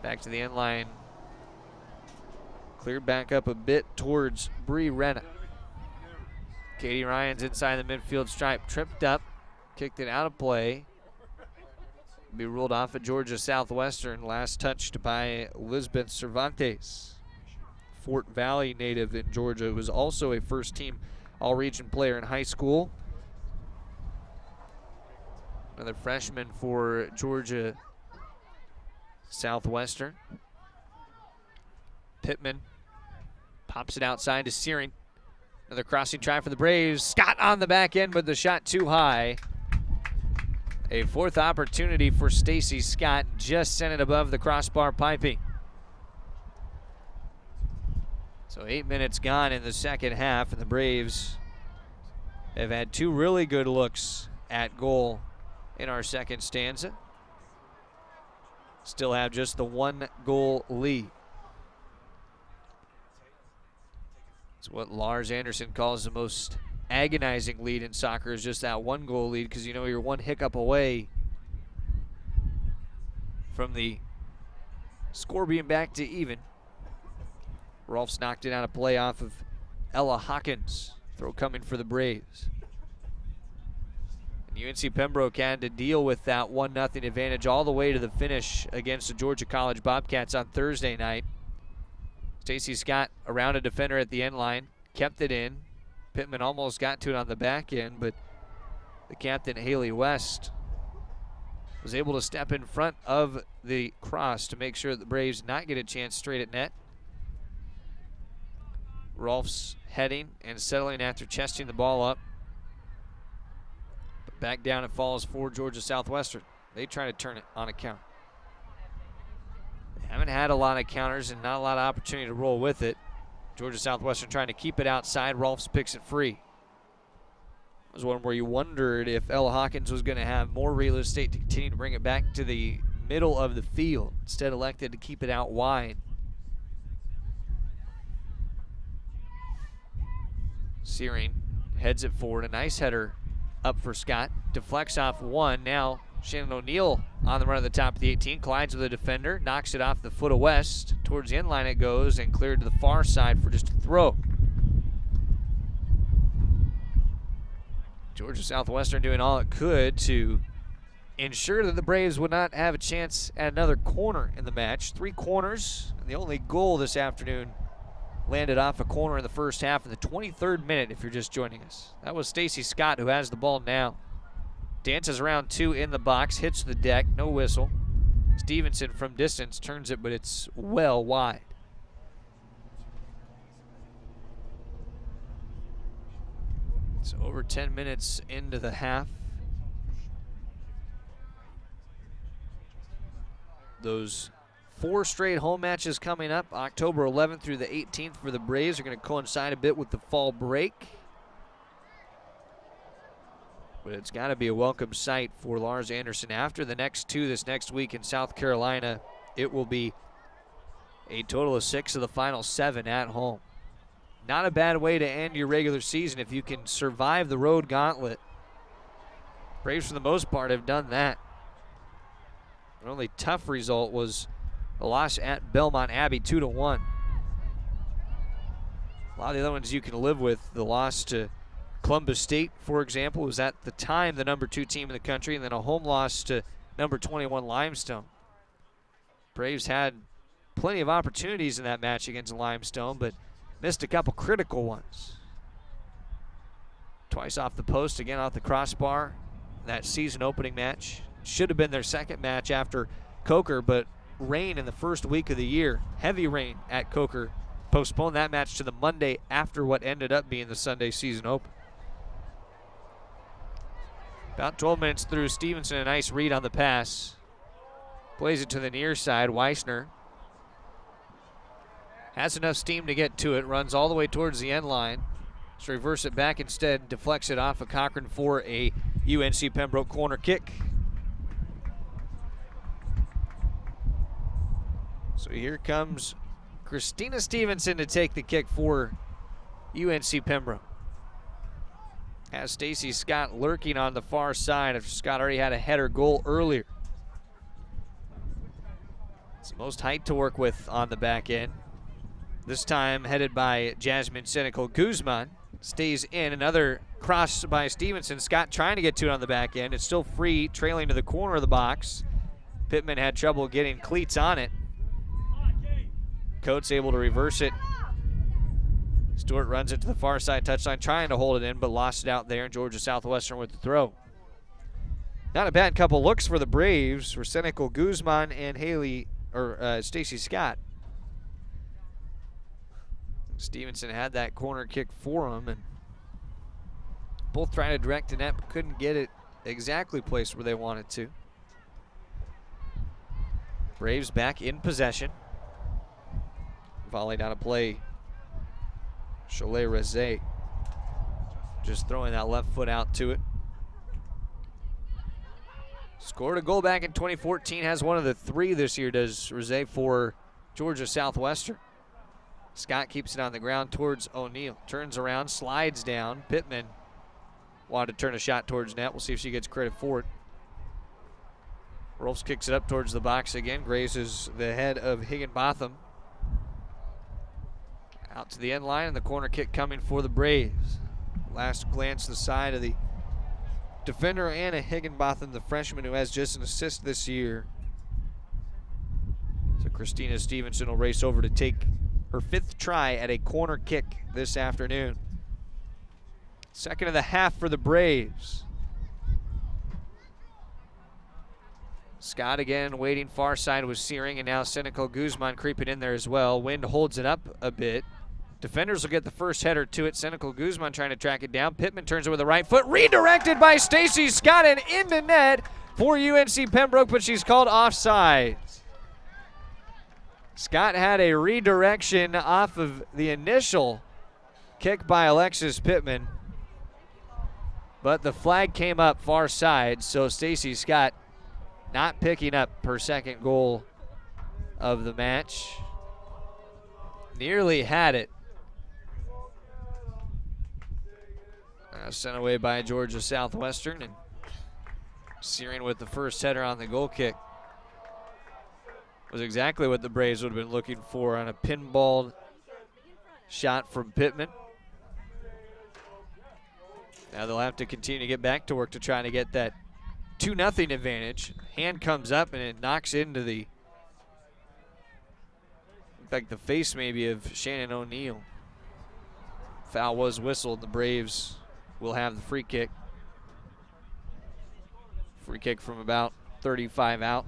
Back to the end line. Cleared back up a bit towards Bree Renna. Katie Ryan's inside the midfield stripe. Tripped up. Kicked it out of play. Be ruled off at Georgia Southwestern. Last touched by Lisbeth Cervantes. Fort Valley native in Georgia, who was also a first-team All-Region player in high school. Another freshman for Georgia Southwestern. Pittman pops it outside to Searing. Another crossing try for the Braves. Scott on the back end, but the shot too high. A 4th opportunity for Stacey Scott. Just sent it above the crossbar piping. So 8 minutes gone in the second half, and the Braves have had 2 really good looks at goal in our second stanza. still have just the 1-goal lead. It's what Lars Anderson calls the most agonizing lead in soccer, is just that 1-goal lead, because you know you're one hiccup away from the score being back to even. Rolfs knocked it out of play off of Ella Hawkins. Throw coming for the Braves. And UNC Pembroke had to deal with that 1-0 advantage all the way to the finish against the Georgia College Bobcats on Thursday night. Stacey Scott around a defender at the end line, kept it in. Pittman almost got to it on the back end, but the captain, Haley West, was able to step in front of the cross to make sure that the Braves not get a chance straight at net. Rolfs heading and settling after chesting the ball up. But back down it falls for Georgia Southwestern. They try to turn it on a count. They haven't had a lot of counters and not a lot of opportunity to roll with it. Georgia Southwestern trying to keep it outside. Rolfs picks it free. It was one where you wondered if Ella Hawkins was going to have more real estate to continue to bring it back to the middle of the field. Instead elected to keep it out wide. Searing heads it forward. A nice header up for Scott. Deflects off one. Now Shannon O'Neill on the run at the top of the 18. Collides with the defender. Knocks it off the foot of West. Towards the end line it goes and cleared to the far side for just a throw. Georgia Southwestern doing all it could to ensure that the Braves would not have a chance at another corner in the match. 3 corners, and the only goal this afternoon landed off a corner in the first half in the 23rd minute if you're just joining us. That was Stacey Scott who has the ball now. Dances around 2 in the box, hits the deck, no whistle. Stevenson from distance turns it, but it's well wide. It's over 10 minutes into the half. Those 4 straight home matches coming up, October 11th through the 18th for the Braves, are going to coincide a bit with the fall break. But it's got to be a welcome sight for Lars Anderson. After the next 2 this next week in South Carolina, it will be a total of 6 of the final 7 at home. Not a bad way to end your regular season if you can survive the road gauntlet. Braves, for the most part, have done that. The only tough result was a loss at Belmont Abbey, 2-1. A lot of the other ones you can live with. The loss to Columbus State, for example, was at the time the number 2 team in the country, and then a home loss to number 21 Limestone. Braves had plenty of opportunities in that match against Limestone, but missed a couple critical ones. Twice off the post, again off the crossbar. That season opening match should have been their second match after Coker, but rain in the first week of the year, heavy rain at Coker, postponed that match to the Monday after what ended up being the Sunday season open. About 12 minutes through, Stevenson, a nice read on the pass. Plays it to the near side, Weissner. Has enough steam to get to it, runs all the way towards the end line. Let's reverse it back instead, deflects it off of Cochran for a UNC Pembroke corner kick. So here comes Christina Stevenson to take the kick for UNC Pembroke. Has Stacey Scott lurking on the far side after Scott already had a header goal earlier. It's the most height to work with on the back end. This time headed by Jasmine Senecal Guzman. Stays in. Another cross by Stevenson. Scott trying to get to it on the back end. It's still free, trailing to the corner of the box. Pittman had trouble getting cleats on it. Coates able to reverse it. Stewart runs it to the far side touchline, trying to hold it in, but lost it out there, and Georgia Southwestern with the throw. Not a bad couple looks for the Braves for Senecal Guzman and Stacey Scott. Stevenson had that corner kick for him, and both trying to direct the net, but couldn't get it exactly placed where they wanted to. Braves back in possession. Volleyed out of play. Cholet Rezé just throwing that left foot out to it. Scored a goal back in 2014, has one of the 3 this year, does Rosé for Georgia Southwestern. Scott keeps it on the ground towards O'Neal. Turns around, slides down. Pittman wanted to turn a shot towards net. We'll see if she gets credit for it. Rolfs kicks it up towards the box again. Grazes the head of Higginbotham. Out to the end line, and the corner kick coming for the Braves. Last glance to the side of the defender, Anna Higginbotham, the freshman who has just an assist this year. So Christina Stevenson will race over to take her 5th try at a corner kick this afternoon. Second of the half for the Braves. Scott again waiting far side with Searing, and now Senecal Guzman creeping in there as well. Wind holds it up a bit. Defenders will get the first header to it. Senecal Guzman trying to track it down. Pittman turns it with the right foot. Redirected by Stacy Scott and into net for UNC Pembroke, but she's called offside. Scott had a redirection off of the initial kick by Alexis Pittman, but the flag came up far side, so Stacy Scott not picking up her second goal of the match. Nearly had it. Sent away by Georgia Southwestern, and Searing with the first header on the goal kick. Was exactly what the Braves would have been looking for on a pinball shot from Pittman. Now they'll have to continue to get back to work to try to get that 2-0 advantage. Hand comes up and it knocks into the, like the face maybe of Shannon O'Neal. Foul was whistled. The Braves will have the free kick. Free kick from about 35 out.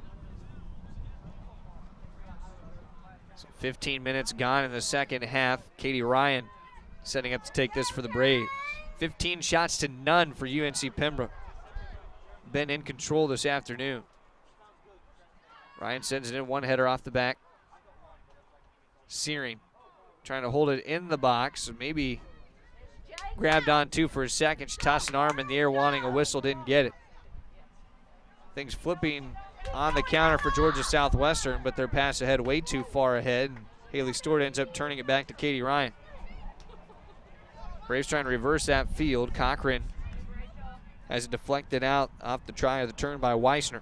So 15 minutes gone in the second half. Katie Ryan setting up to take this for the Braves. 15 shots to none for UNC Pembroke. Been in control this afternoon. Ryan sends it in, one header off the back. Searing trying to hold it in the box. Maybe grabbed on to for a second. She tossed an arm in the air wanting a whistle, didn't get it. Things flipping on the counter for Georgia Southwestern, but their pass ahead way too far ahead. And Haley Stewart ends up turning it back to Katie Ryan. Braves trying to reverse that field. Cochran has it deflected out off the try of the turn by Weissner.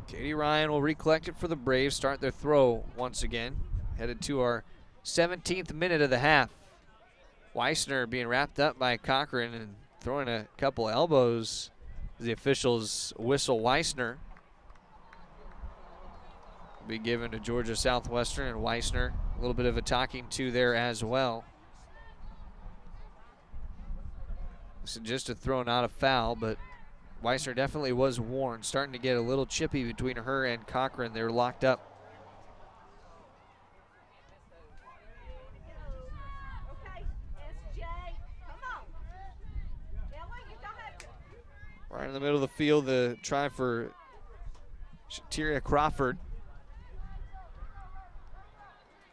Katie Ryan will recollect it for the Braves, start their throw once again. Headed to our 17th minute of the half. Weissner being wrapped up by Cochran and throwing a couple elbows. The officials whistle Weissner. Will be given to Georgia Southwestern, and Weissner a little bit of a talking to there as well. So just a throw, not a foul, but Weissner definitely was worn. Starting to get a little chippy between her and Cochran. They're locked up. Right in the middle of the field, the try for Shateria Crawford.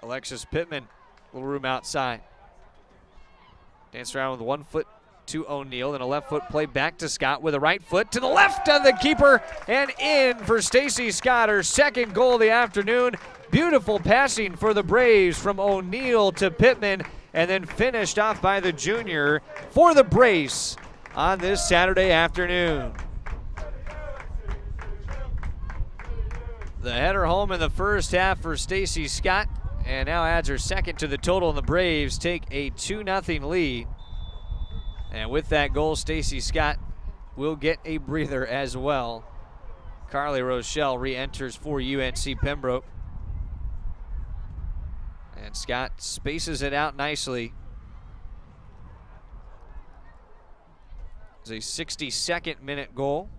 Alexis Pittman, little room outside. Dance around with 1 foot to O'Neal, then a left foot play back to Scott with a right foot to the left of the keeper and in for Stacy Scott, her second goal of the afternoon. Beautiful passing for the Braves from O'Neal to Pittman, and then finished off by the junior for the brace on this Saturday afternoon. The header home in the first half for Stacy Scott, and now adds her second to the total, and the Braves take a 2-0 lead. And with that goal, Stacy Scott will get a breather as well. Carly Rochelle re-enters for UNC Pembroke. And Scott spaces it out nicely. It's a 62nd minute goal.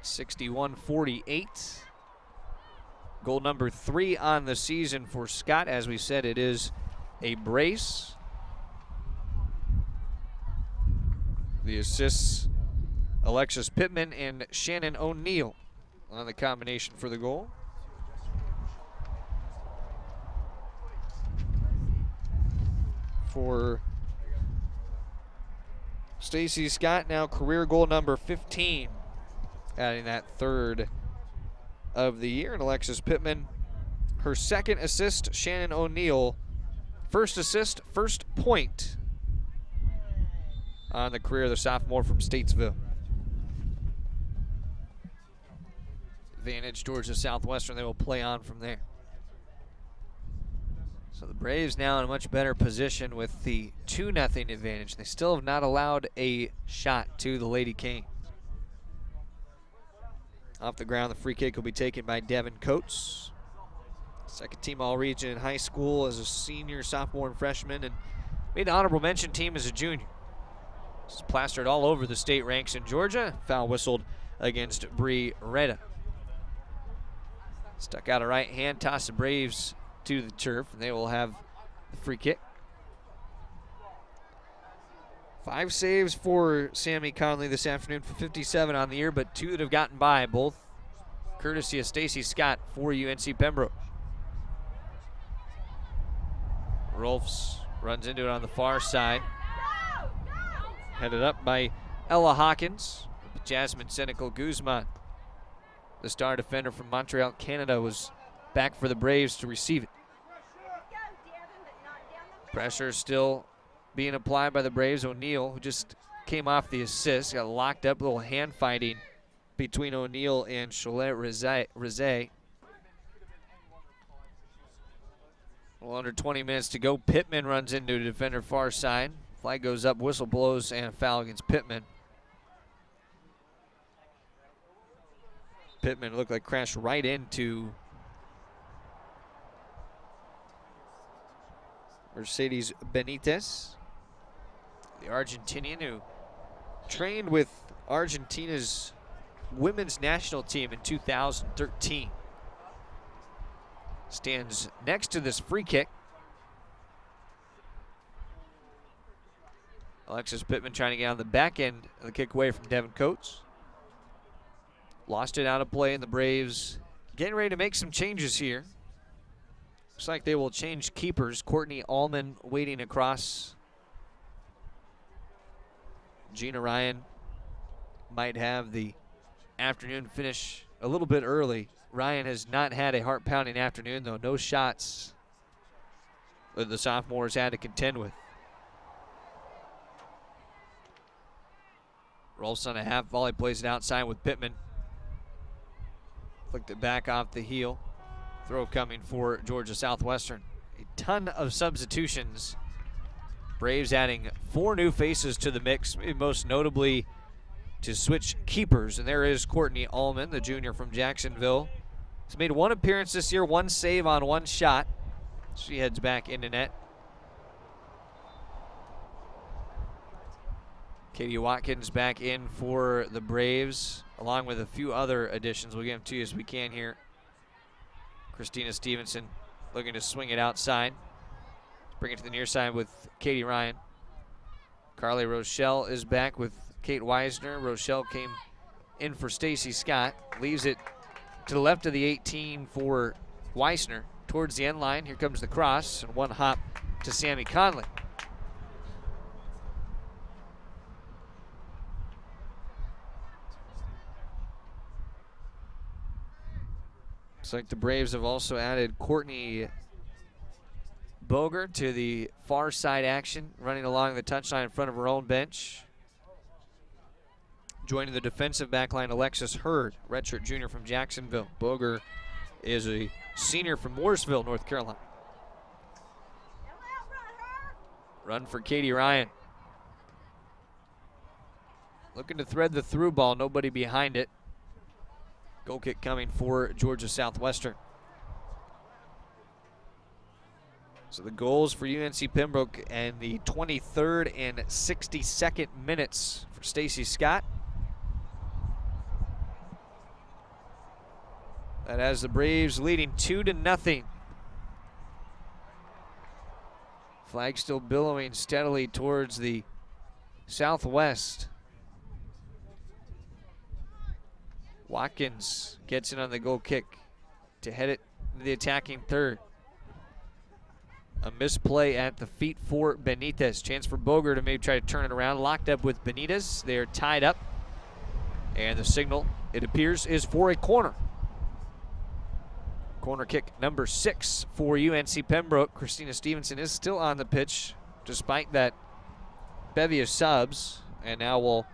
61-48. Goal number 3 on the season for Scott. As we said, it is a brace. The assists, Alexis Pittman and Shannon O'Neal on the combination for the goal. For Stacy Scott now career goal number 15, adding that third of the year. And Alexis Pittman, her second assist. Shannon O'Neill, first assist, first point on the career of the sophomore from Statesville. Advantage towards the Southwestern. They will play on from there. So the Braves now in a much better position with the 2-0 advantage. They still have not allowed a shot to the Lady Canes. Off the ground, the free kick will be taken by Devin Coates. Second team All-Region in high school as a senior, sophomore, and freshman, and made the honorable mention team as a junior. It's plastered all over the state ranks in Georgia. Foul whistled against Bree Reda. Stuck out a right hand, toss the Braves to the turf, and they will have the free kick. 5 saves for Sammy Conley this afternoon for 57 on the year, but 2 that have gotten by, both courtesy of Stacy Scott for UNC Pembroke. Rolfs runs into it on the far side. Headed up by Ella Hawkins. Jasmine Senecal Guzman, the star defender from Montreal, Canada, was back for the Braves to receive it. Pressure still being applied by the Braves. O'Neill, who just came off the assist, got locked up. A little hand fighting between O'Neill and Cholet Rizet. Well, under 20 minutes to go. Pittman runs into the defender far side. Flag goes up, whistle blows, and a foul against Pittman. Pittman looked like crashed right into Mercedes Benitez, the Argentinian who trained with Argentina's women's national team in 2013. Stands next to this free kick. Alexis Pittman trying to get on the back end of the kick away from Devin Coates. Lost it out of play, and the Braves getting ready to make some changes here. Looks like they will change keepers. Courtney Almond waiting across. Gina Ryan might have the afternoon finish a little bit early. Ryan has not had a heart-pounding afternoon, though. No shots that the sophomores had to contend with. Rolls on a half volley, plays it outside with Pittman. Flicked it back off the heel. Throw coming for Georgia Southwestern. A ton of substitutions. Braves adding 4 new faces to the mix, most notably to switch keepers. And there is Courtney Almond, the junior from Jacksonville. He's made 1 appearance this year, 1 save on 1 shot. She heads back into net. Katie Watkins back in for the Braves, along with a few other additions. We'll get them to you as we can here. Christina Stevenson looking to swing it outside. Bring it to the near side with Katie Ryan. Carly Rochelle is back with Kate Weisner. Rochelle came in for Stacy Scott. Leaves it to the left of the 18 for Weisner. Towards the end line, here comes the cross, and 1 hop to Sammy Conley. Looks like the Braves have also added Courtney Boger to the far side action, running along the touchline in front of her own bench. Joining the defensive backline, Alexis Hurd, redshirt junior from Jacksonville. Boger is a senior from Mooresville, North Carolina. Run for Katie Ryan. Looking to thread the through ball, nobody behind it. Goal kick coming for Georgia Southwestern. So the goals for UNC Pembroke and the 23rd and 62nd minutes for Stacy Scott. That has the Braves leading 2-0. Flag still billowing steadily towards the southwest. Watkins gets it on the goal kick to head it to the attacking third. A misplay at the feet for Benitez. Chance for Boger to maybe try to turn it around. Locked up with Benitez. They're tied up. And the signal, it appears, is for a corner. Corner kick number 6 for UNC Pembroke. Christina Stevenson is still on the pitch despite that bevy of subs. And now we'll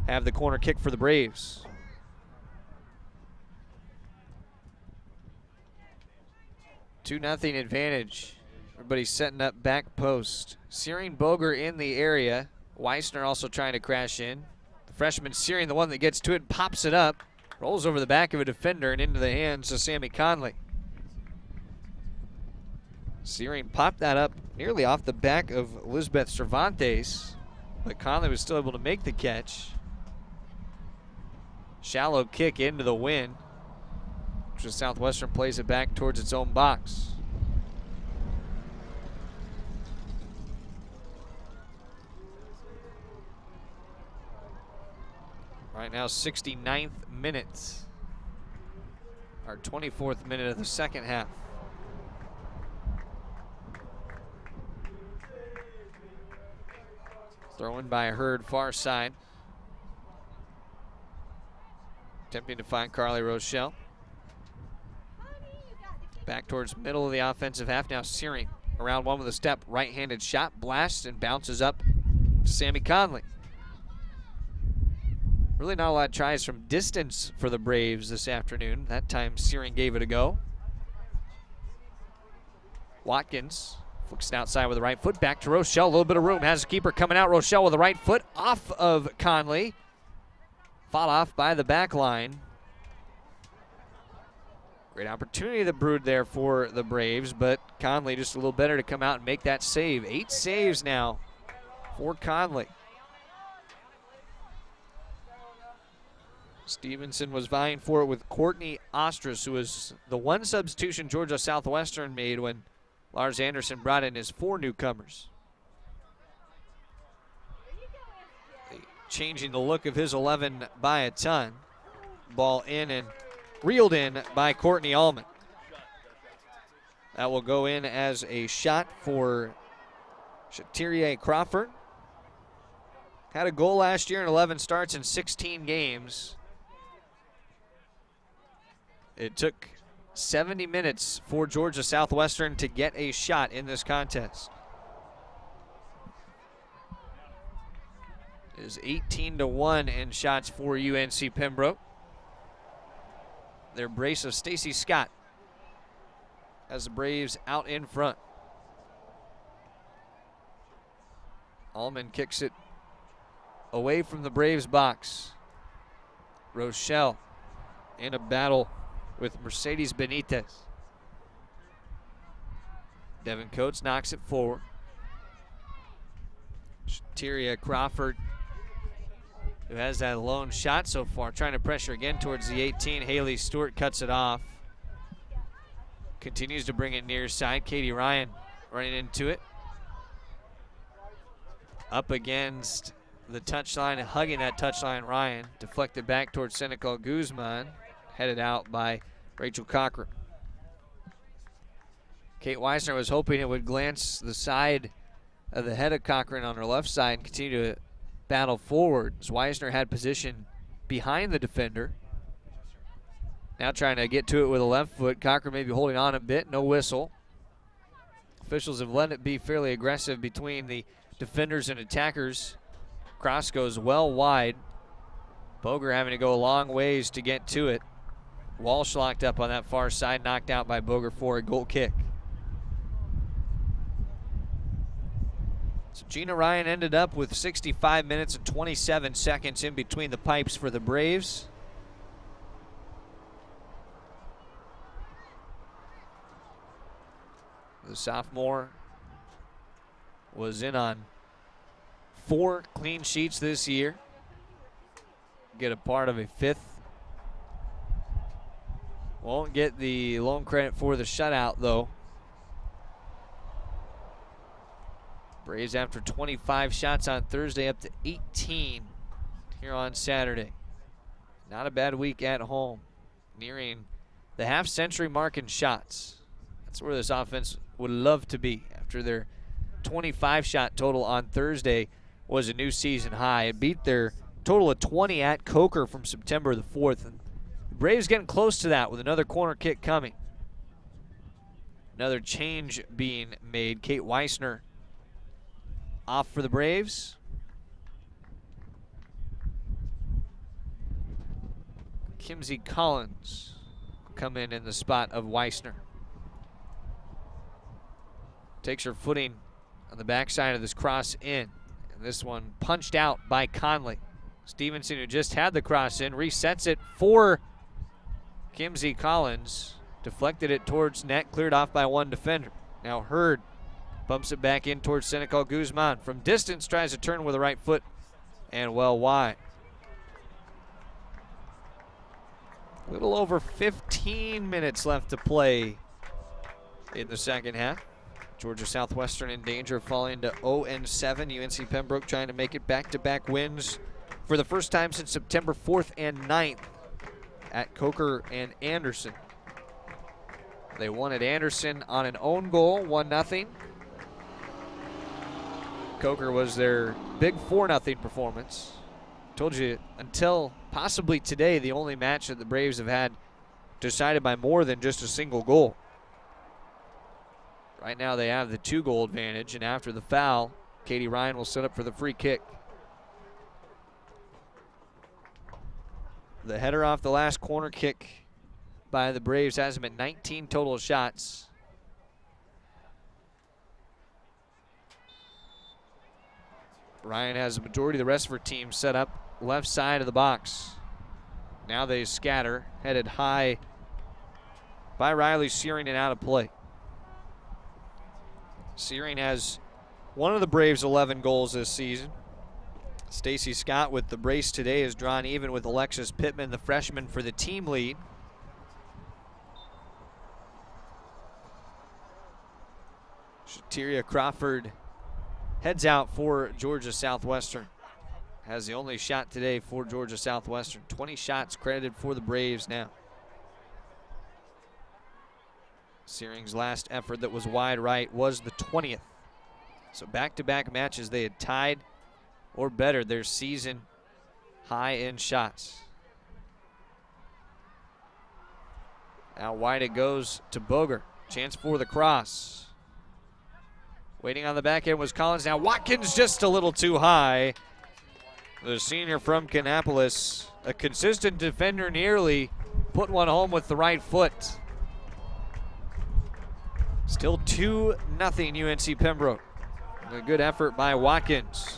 have the corner kick for the Braves. 2-0 advantage. Everybody's setting up back post. Searing Boger in the area. Weissner also trying to crash in. The freshman Searing, the one that gets to it and pops it up. Rolls over the back of a defender and into the hands of Sammy Conley. Searing popped that up nearly off the back of Elizabeth Cervantes, but Conley was still able to make the catch. Shallow kick into the wind. Just Southwestern plays it back towards its own box. Right now, 69th minute. Our 24th minute of the second half. Throw in by Hurd, far side. Attempting to find Carly Rochelle. Back towards middle of the offensive half. Now Searing around one with a step. Right-handed shot, blasts and bounces up to Sammy Conley. Really not a lot of tries from distance for the Braves this afternoon. That time Searing gave it a go. Watkins flicks it outside with the right foot. Back to Rochelle. A little bit of room. Has a keeper coming out. Rochelle with the right foot off of Conley. Fought off by the back line. Great opportunity that brewed there for the Braves, but Conley just a little better to come out and make that save. 8 saves now for Conley. Stevenson was vying for it with Courtney Ostras, who was the one substitution Georgia Southwestern made when Lars Anderson brought in his 4 newcomers. Changing the look of his 11 by a ton. Ball in and reeled in by Courtney Almond. That will go in as a shot for Shatiria Crawford. Had a goal last year in 11 starts in 16 games. It took 70 minutes for Georgia Southwestern to get a shot in this contest. It is 18-1 in shots for UNC Pembroke. Their brace of Stacy Scott has the Braves out in front. Almond kicks it away from the Braves box. Rochelle in a battle with Mercedes Benitez. Devin Coates knocks it forward. Shatiria Crawford, who has that lone shot so far, trying to pressure again towards the 18. Haley Stewart cuts it off. Continues to bring it near side. Katie Ryan running into it. Up against the touchline, hugging that touchline, Ryan. Deflected back towards Senecal Guzman. Headed out by Rachel Cochran. Kate Weissner was hoping it would glance the side of the head of Cochran on her left side and continue to battle forward as Weissner had position behind the defender. Now trying to get to it with a left foot. Cochran maybe holding on a bit, no whistle. Officials have let it be fairly aggressive between the defenders and attackers. Cross goes well wide. Boger having to go a long ways to get to it. Walsh locked up on that far side, knocked out by Boger for a goal kick. So Gina Ryan ended up with 65 minutes and 27 seconds in between the pipes for the Braves. The sophomore was in on 4 clean sheets this year. Get a part of a 5th. Won't get the lone credit for the shutout, though. Braves after 25 shots on Thursday, up to 18 here on Saturday. Not a bad week at home. Nearing the half-century mark in shots. That's where this offense would love to be after their 25-shot total on Thursday was a new season high. It beat their total of 20 at Coker from September the 4th. And the Braves getting close to that with another corner kick coming. Another change being made. Kate Weissner off for the Braves. Kimsey Collins come in the spot of Weissner. Takes her footing on the backside of this cross in. And this one punched out by Conley. Stevenson, who just had the cross in, resets it for Kimsey Collins. Deflected it towards net, cleared off by one defender. Now Hurd bumps it back in towards Senecal Guzman. From distance, tries to turn with the right foot and well wide. A little over 15 minutes left to play in the second half. Georgia Southwestern in danger of falling to 0-7. UNC Pembroke trying to make it back-to-back wins for the first time since September 4th and 9th at Coker and Anderson. They won at Anderson on an own goal, 1-0. Coker was their big 4-0 performance. Told you, until possibly today, the only match that the Braves have had decided by more than just a single goal. Right now they have the 2-goal advantage, and after the foul, Katie Ryan will set up for the free kick. The header off the last corner kick by the Braves has him at 19 total shots. Ryan has the majority of the rest of her team set up left side of the box. Now they scatter, headed high by Riley Searing and out of play. Searing has one of the Braves' 11 goals this season. Stacy Scott with the brace today is drawn even with Alexis Pittman, the freshman, for the team lead. Shateria Crawford heads out for Georgia Southwestern. Has the only shot today for Georgia Southwestern. 20 shots credited for the Braves now. Searing's last effort that was wide right was the 20th. So back-to-back matches they had tied or better their season high in shots. Now wide it goes to Boger. Chance for the cross. Waiting on the back end was Collins. Now Watkins just a little too high. The senior from Kannapolis, a consistent defender, nearly put one home with the right foot. Still 2-0 UNC Pembroke. A good effort by Watkins.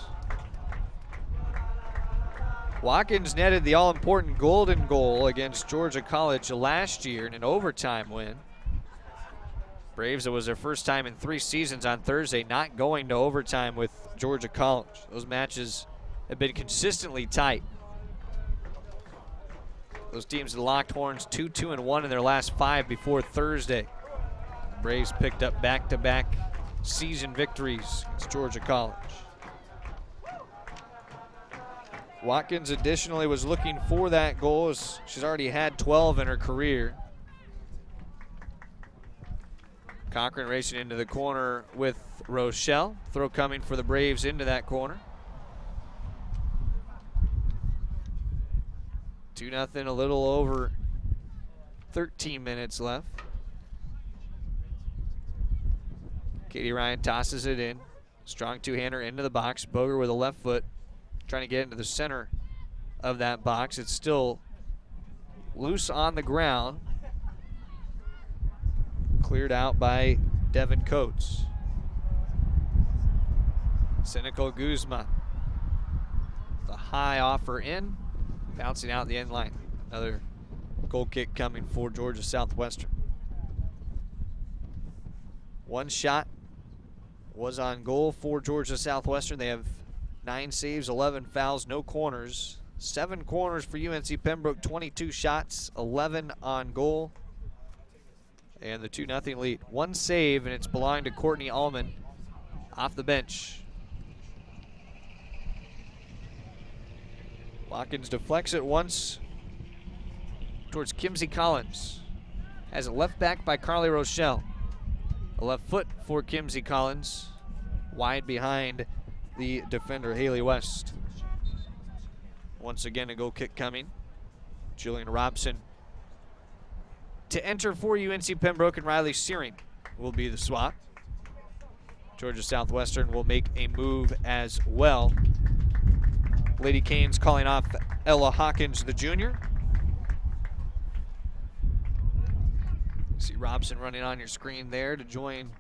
Watkins netted the all-important golden goal against Georgia College last year in an overtime win. Braves, it was their first time in 3 seasons on Thursday not going to overtime with Georgia College. Those matches have been consistently tight. Those teams had locked horns 2-2-1 in their last 5 before Thursday. The Braves picked up back-to-back season victories against Georgia College. Watkins additionally was looking for that goal, as she's already had 12 in her career. Cochran racing into the corner with Rochelle. Throw coming for the Braves into that corner. 2-0, a little over 13 minutes left. Katie Ryan tosses it in. Strong two-hander into the box. Boger with a left foot, trying to get into the center of that box. It's still loose on the ground. Cleared out by Devin Coates. Senecal Guzman. The high offer in. Bouncing out the end line. Another goal kick coming for Georgia Southwestern. One shot was on goal for Georgia Southwestern. They have 9 saves, 11 fouls, no corners. 7 corners for UNC Pembroke, 22 shots, 11 on goal. And the 2-0 lead. 1 save, and it's belonged to Courtney Almond off the bench. Watkins deflects it once towards Kimsey Collins. Has it left back by Carly Rochelle. A left foot for Kimsey Collins, wide behind the defender, Haley West. Once again, a goal kick coming. Julian Robson to enter for UNC Pembroke, and Riley Searing will be the swap. Georgia Southwestern will make a move as well. Lady Canes calling off Ella Hawkins, the junior. See Robson running on your screen there to join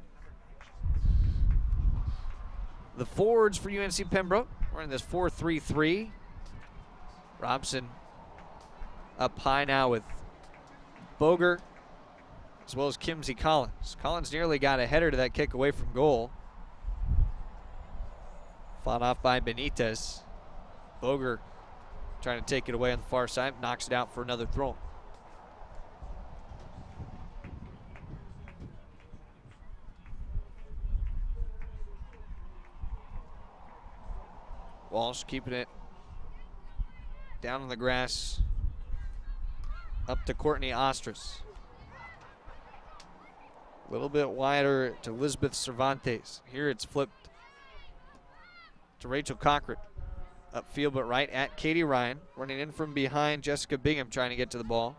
the forwards for UNC Pembroke. We're in this 4-3-3. Robson up high now with Boger as well as Kimsey Collins. Collins nearly got a header to that kick away from goal. Fought off by Benitez. Boger trying to take it away on the far side, knocks it out for another throw. Walsh keeping it down on the grass. Up to Courtney Ostras. A little bit wider to Elizabeth Cervantes. Here it's flipped to Rachel Cochran. Upfield but right at Katie Ryan. Running in from behind, Jessica Bingham trying to get to the ball.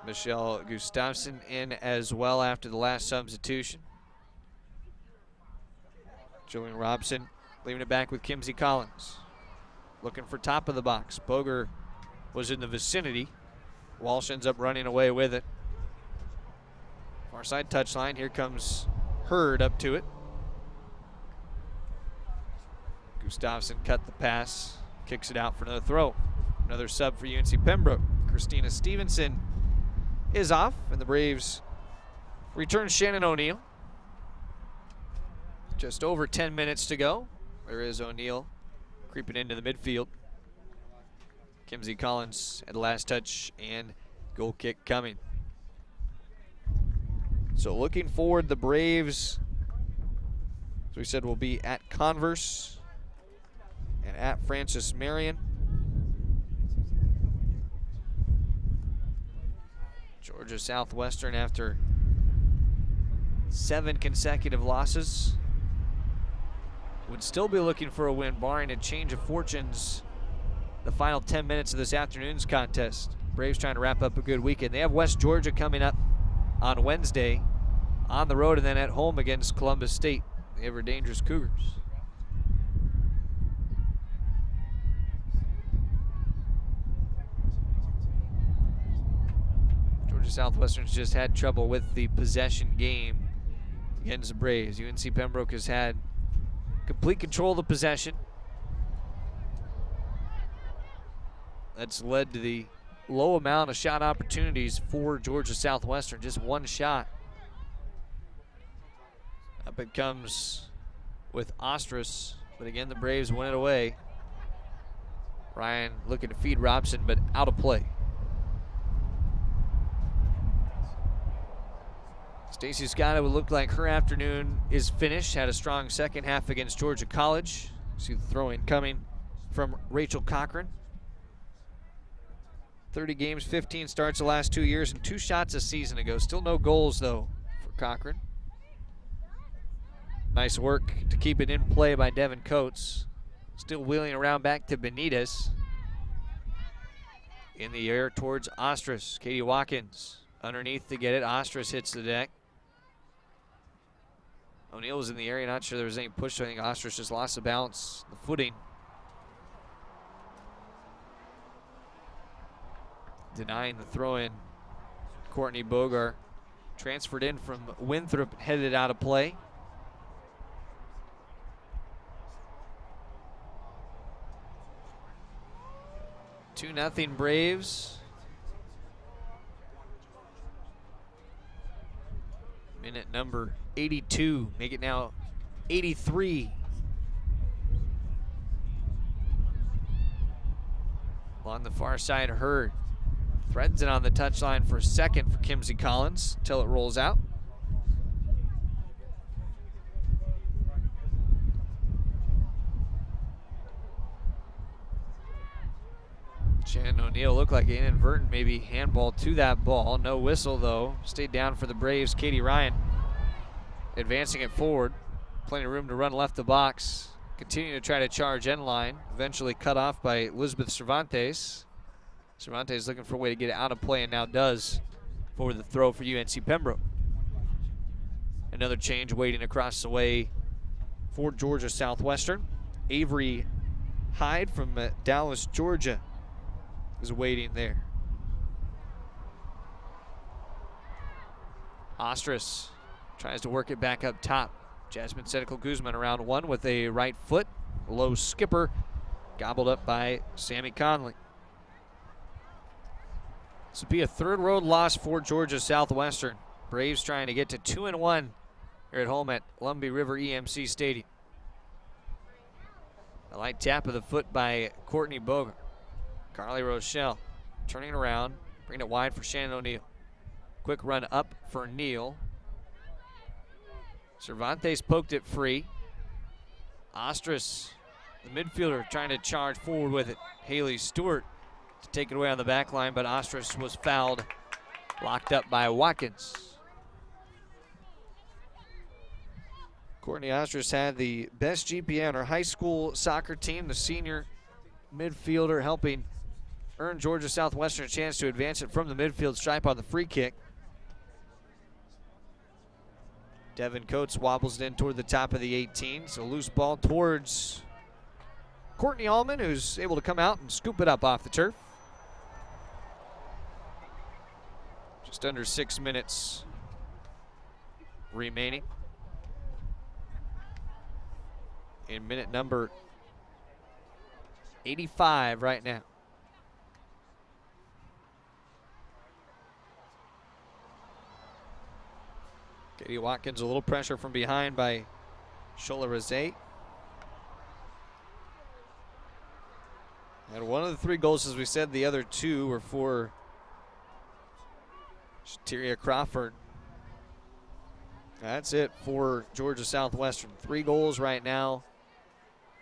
Michelle Gustafson in as well after the last substitution. Julian Robson leaving it back with Kimsey Collins. Looking for top of the box. Boger was in the vicinity. Walsh ends up running away with it. Far side touchline. Here comes Hurd up to it. Gustafson cut the pass. Kicks it out for another throw. Another sub for UNC Pembroke. Christina Stevenson is off, and the Braves return Shannon O'Neill. Just over 10 minutes to go. There is O'Neill creeping into the midfield. Kimsey Collins at the last touch and goal kick coming. So looking forward, the Braves, as we said, will be at Converse and at Francis Marion. Georgia Southwestern, after 7 consecutive losses, would still be looking for a win, barring a change of fortunes the final 10 minutes of this afternoon's contest. Braves trying to wrap up a good weekend. They have West Georgia coming up on Wednesday on the road, and then at home against Columbus State, the ever dangerous Cougars. Georgia Southwestern's just had trouble with the possession game against the Braves. UNC Pembroke has had complete control of the possession. That's led to the low amount of shot opportunities for Georgia Southwestern, just one shot. Up it comes with Ostras, but again the Braves win it away. Ryan looking to feed Robson, but out of play. Stacey Scott, it would look like her afternoon is finished. Had a strong second half against Georgia College. See the throw-in coming from Rachel Cochran. 30 games, 15 starts the last 2 years, and 2 shots a season ago. Still no goals, though, for Cochran. Nice work to keep it in play by Devin Coates. Still wheeling around back to Benitez. In the air towards Ostras. Katie Watkins underneath to get it. Ostras hits the deck. O'Neill was in the area, not sure there was any push. I think Ostras just lost the balance, the footing. Denying the throw-in. Courtney Bogar transferred in from Winthrop, headed out of play. Two nothing Braves. Minute number 82. Make it now 83. On the far side, Hurd threads it on the touchline for a second for Kimsey Collins until it rolls out. Shannon O'Neal looked like an inadvertent maybe handball to that ball. No whistle though. Stayed down for the Braves. Katie Ryan advancing it forward. Plenty of room to run left the box. Continuing to try to charge end line. Eventually cut off by Elizabeth Cervantes. Cervantes looking for a way to get it out of play and now does for the throw for UNC Pembroke. Another change waiting across the way for Georgia Southwestern. Avery Hyde from Dallas, Georgia is waiting there. Ostras tries to work it back up top. Jasmine Sedical Guzman around one with a right foot. Low skipper gobbled up by Sammy Conley. This will be a third road loss for Georgia Southwestern. Braves trying to get to 2-1 here at home at Lumbee River EMC Stadium. A light tap of the foot by Courtney Boger. Carly Rochelle turning around, bringing it wide for Shannon O'Neal. Quick run up for Neal. Cervantes poked it free. Ostras, the midfielder, trying to charge forward with it. Haley Stewart to take it away on the back line, but Ostras was fouled, locked up by Watkins. Courtney Ostras had the best GPA on her high school soccer team, the senior midfielder, helping earn Georgia Southwestern a chance to advance it from the midfield stripe on the free kick. Devin Coates wobbles it in toward the top of the 18. So loose ball towards Courtney Almond, who's able to come out and scoop it up off the turf. Just under 6 minutes remaining. In minute number 85 right now. Katie Watkins, a little pressure from behind by Shola Rezate. And one of the 3 goals, as we said, the other 2 were for Shateria Crawford. That's it for Georgia Southwestern. 3 goals right now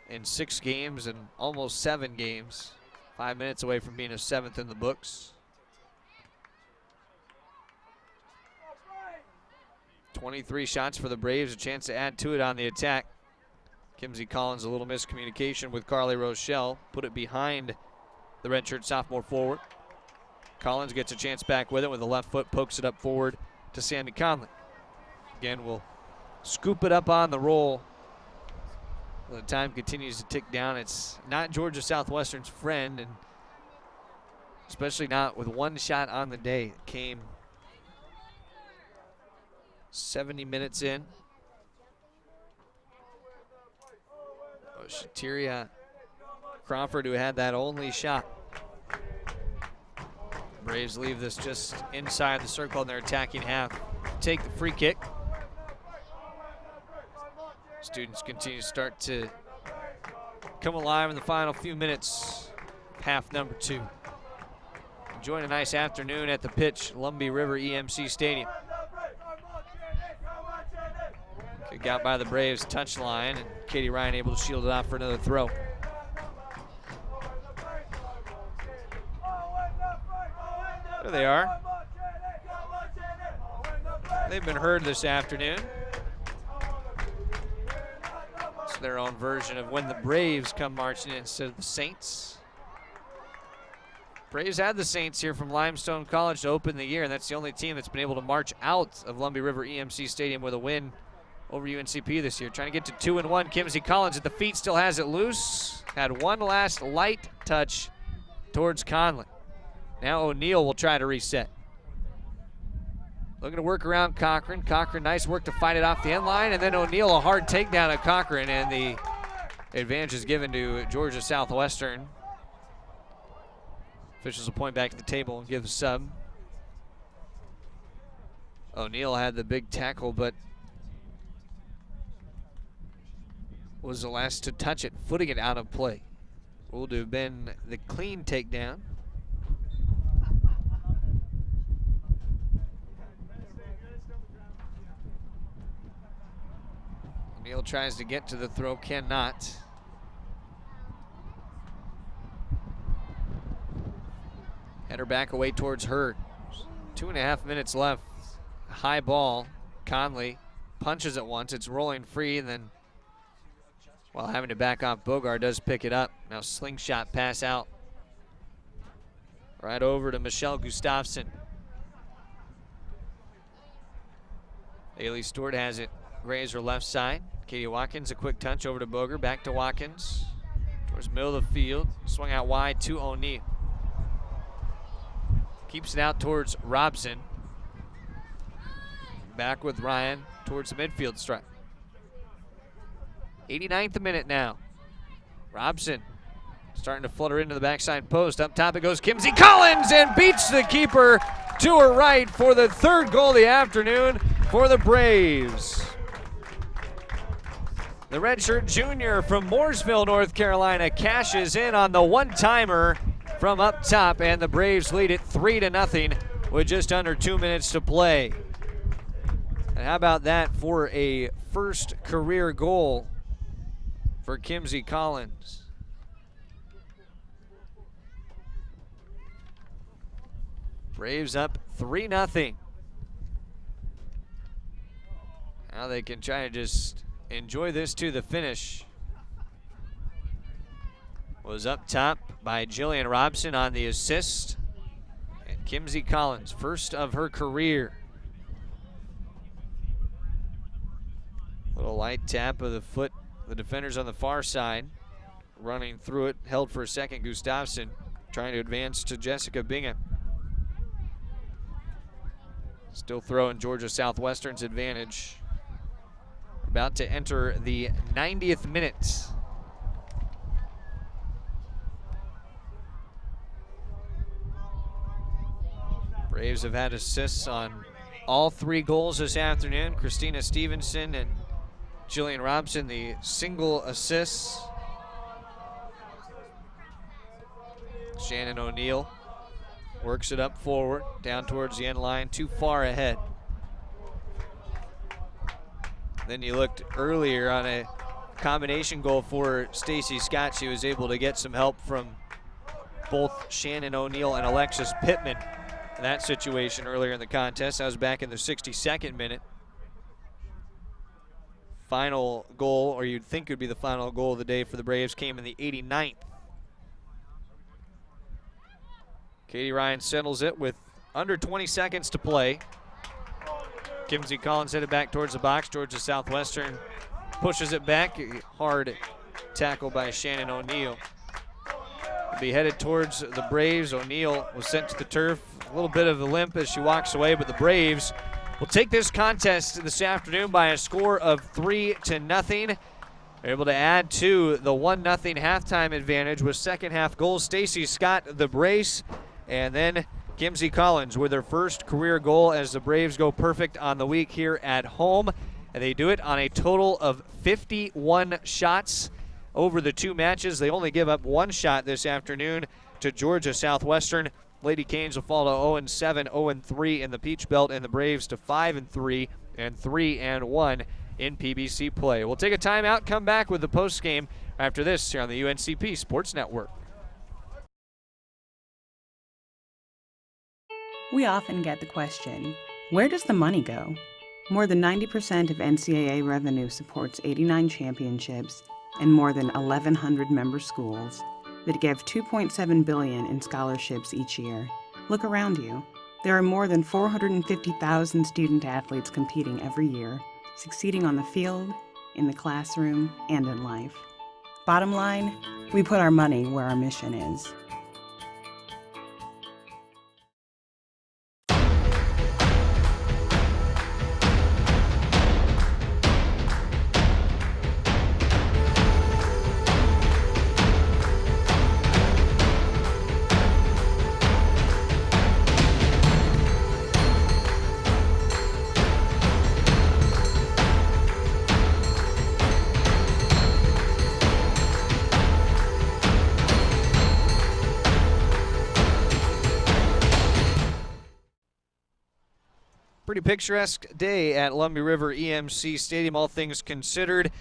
in 6 games and almost 7 games. 5 minutes away from being a 7th in the books. 23 shots for the Braves, a chance to add to it on the attack. Kimsey Collins, a little miscommunication with Carly Rochelle. Put it behind the redshirt sophomore forward. Collins gets a chance back with it with the left foot, pokes it up forward to Sammy Conley. Again, we'll scoop it up on the roll. The time continues to tick down. It's not Georgia Southwestern's friend, and especially not with 1 shot on the day. It came 70 minutes in. Shateria Crawford, who had that only shot. Braves leave this just inside the circle in their attacking half. Take the free kick. Students continue to start to come alive in the final few minutes. Half number 2. Enjoying a nice afternoon at the pitch, Lumbee River EMC Stadium. Kick out by the Braves touchline, and Katie Ryan able to shield it off for another throw. There they are. They've been heard this afternoon. It's their own version of when the Braves come marching in instead of the Saints. Braves had the Saints here from Limestone College to open the year, and that's the only team that's been able to march out of Lumbee River EMC Stadium with a win over UNCP this year. Trying to get to 2-1. Kimsey Collins at the feet, still has it loose. Had one last light touch towards Conley. Now O'Neal will try to reset. Looking to work around Cochran. Cochran, nice work to fight it off the end line, and then O'Neal, a hard takedown at Cochran, and the advantage is given to Georgia Southwestern. Officials will point back to the table and give a sub. O'Neal had the big tackle, but was the last to touch it, footing it out of play. Would have been the clean takedown. O'Neal tries to get to the throw, cannot. Header back away towards Hurd. 2.5 minutes left. High ball. Conley punches it once. It's rolling free, and then while having to back off, Bogard does pick it up. Now slingshot pass out. Right over to Michelle Gustafson. Haley Stewart has it. Raise her left side. Katie Watkins, a quick touch over to Boger. Back to Watkins. Towards the middle of the field. Swung out wide to O'Neal. Keeps it out towards Robson. Back with Ryan towards the midfield stripe. 89th minute now. Robson starting to flutter into the backside post. Up top it goes Kimsey Collins and beats the keeper to her right for the third goal of the afternoon for the Braves. The redshirt junior from Mooresville, North Carolina cashes in on the one-timer from up top, and the Braves lead it 3-0 with just under 2 minutes to play. And how about that for a first career goal for Kimsey Collins? Braves up 3-0. Now they can try to just enjoy this to the finish. Was up top by Jillian Robson on the assist. And Kimsey Collins, first of her career. Little light tap of the foot. The defenders on the far side running through it. Held for a second. Gustafson trying to advance to Jessica Bingham. Still throwing Georgia Southwestern's advantage. About to enter the 90th minute. Braves have had assists on all 3 goals this afternoon. Christina Stevenson and Jillian Robson, the single assists. Shannon O'Neal works it up forward, down towards the end line, too far ahead. Then you looked earlier on a combination goal for Stacy Scott. She was able to get some help from both Shannon O'Neal and Alexis Pittman in that situation earlier in the contest. That was back in the 62nd minute. Final goal, or you'd think would be the final goal of the day for the Braves, came in the 89th. Katie Ryan settles it with under 20 seconds to play. Kimsey Collins headed back towards the box. Georgia Southwestern pushes it back. Hard tackle by Shannon O'Neal. Be headed towards the Braves. O'Neal was sent to the turf. A little bit of a limp as she walks away, but the Braves will take this contest this afternoon by a score of 3-0. They're able to add to the 1-0 halftime advantage with second half goals. Stacy Scott, the brace, and then Kimsey Collins with her first career goal as the Braves go perfect on the week here at home. And they do it on a total of 51 shots over the 2 matches. They only give up 1 shot this afternoon to Georgia Southwestern. Lady Canes will fall to 0-7, 0-3 in the Peach Belt, and the Braves to 5-3 and 3-1 in PBC play. We'll take a timeout, come back with the post game after this here on the UNCP Sports Network. We often get the question, where does the money go? More than 90% of NCAA revenue supports 89 championships and more than 1,100 member schools that give $2.7 billion in scholarships each year. Look around you. There are more than 450,000 student athletes competing every year, succeeding on the field, in the classroom, and in life. Bottom line, we put our money where our mission is. Pretty picturesque day at Lumbee River EMC Stadium, all things considered.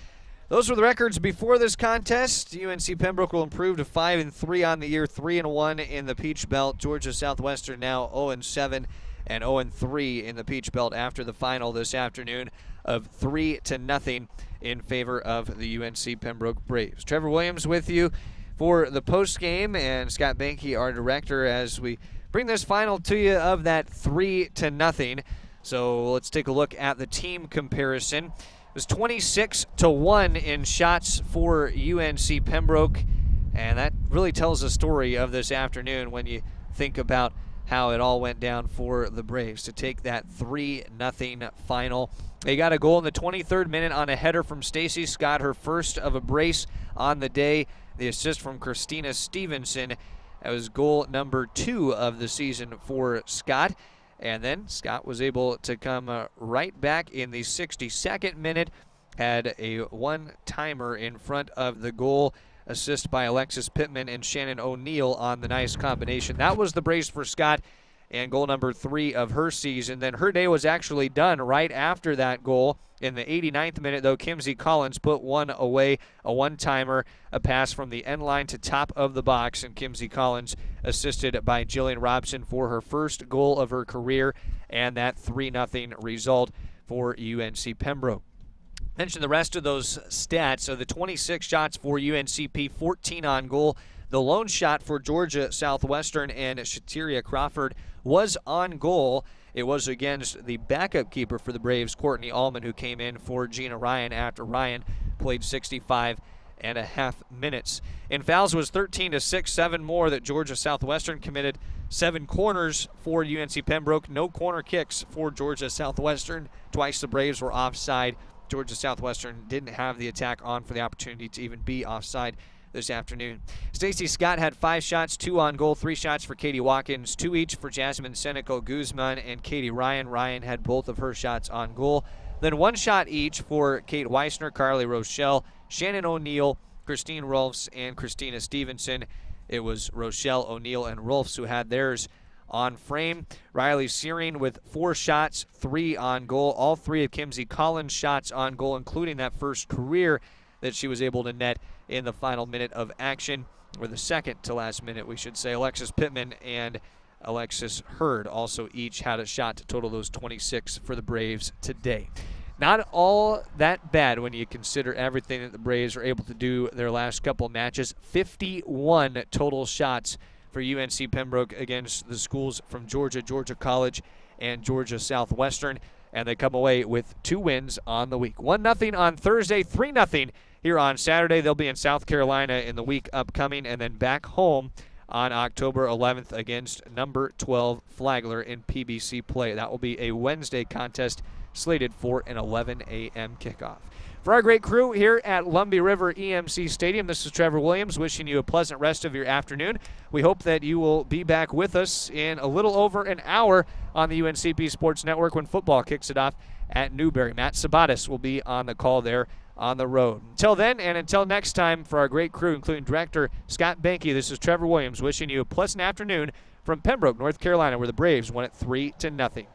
Those were the records before this contest. UNC Pembroke will improve to 5-3 on the year, 3-1 in the Peach Belt. Georgia Southwestern now 0-7 and 0-3 in the Peach Belt after the final this afternoon of 3-0 in favor of the UNC Pembroke Braves. Trevor Williams with you for the post game, and Scott Banke, our director, as we bring this final to you of that 3-0. So let's take a look at the team comparison. It was 26-1 in shots for UNC Pembroke, and that really tells the story of this afternoon when you think about how it all went down for the Braves to take that 3-0 final. They got a goal in the 23rd minute on a header from Stacy Scott, her first of a brace on the day. The assist from Christina Stevenson. That was goal number 2 of the season for Scott. And then Scott was able to come right back in the 62nd minute, had a one-timer in front of the goal, assist by Alexis Pittman and Shannon O'Neill on the nice combination. That was the brace for Scott, and goal number 3 of her season. Then her day was actually done right after that goal. In the 89th minute, though, Kimsey Collins put one away, a one-timer, a pass from the end line to top of the box, and Kimsey Collins assisted by Jillian Robson for her first goal of her career, and that 3-0 result for UNC Pembroke. Mention the rest of those stats. So the 26 shots for UNCP, 14 on goal. The lone shot for Georgia Southwestern and Shateria Crawford was on goal. It was against the backup keeper for the Braves, Courtney Almond, who came in for Gina Ryan after Ryan played 65.5 minutes. In fouls, it was 13-6, 7 more that Georgia Southwestern committed. 7 corners for UNC Pembroke. No corner kicks for Georgia Southwestern. Twice the Braves were offside. Georgia Southwestern didn't have the attack on for the opportunity to even be offside this afternoon. Stacy Scott had 5 shots, 2 on goal, 3 shots for Katie Watkins, 2 each for Jasmine Seneco Guzman and Katie Ryan. Ryan had both of her shots on goal. Then 1 shot each for Kate Weissner, Carly Rochelle, Shannon O'Neill, Christine Rolfs, and Christina Stevenson. It was Rochelle, O'Neill, and Rolfs who had theirs on frame. Riley Searing with 4 shots, 3 on goal. All 3 of Kimsey Collins' shots on goal, including that first career that she was able to net in the final minute of action, or the second to last minute, we should say. Alexis Pittman and Alexis Hurd also each had a shot to total those 26 for the Braves today. Not all that bad when you consider everything that the Braves were able to do their last couple matches. 51 total shots for UNC Pembroke against the schools from Georgia, Georgia College, and Georgia Southwestern, and they come away with 2 wins on the week. 1-0 on Thursday, 3-0 here on Saturday. They'll be in South Carolina in the week upcoming, and then back home on October 11th against number 12 Flagler in PBC play. That will be a Wednesday contest slated for an 11 a.m. kickoff. For our great crew here at Lumbee River EMC Stadium, this is Trevor Williams wishing you a pleasant rest of your afternoon. We hope that you will be back with us in a little over an hour on the UNCP Sports Network when football kicks it off at Newberry. Matt Sabatis will be on the call there on the road. Until then, and until next time, for our great crew, including Director Scott Banke, this is Trevor Williams wishing you a pleasant afternoon from Pembroke, North Carolina, where the Braves won it 3-0.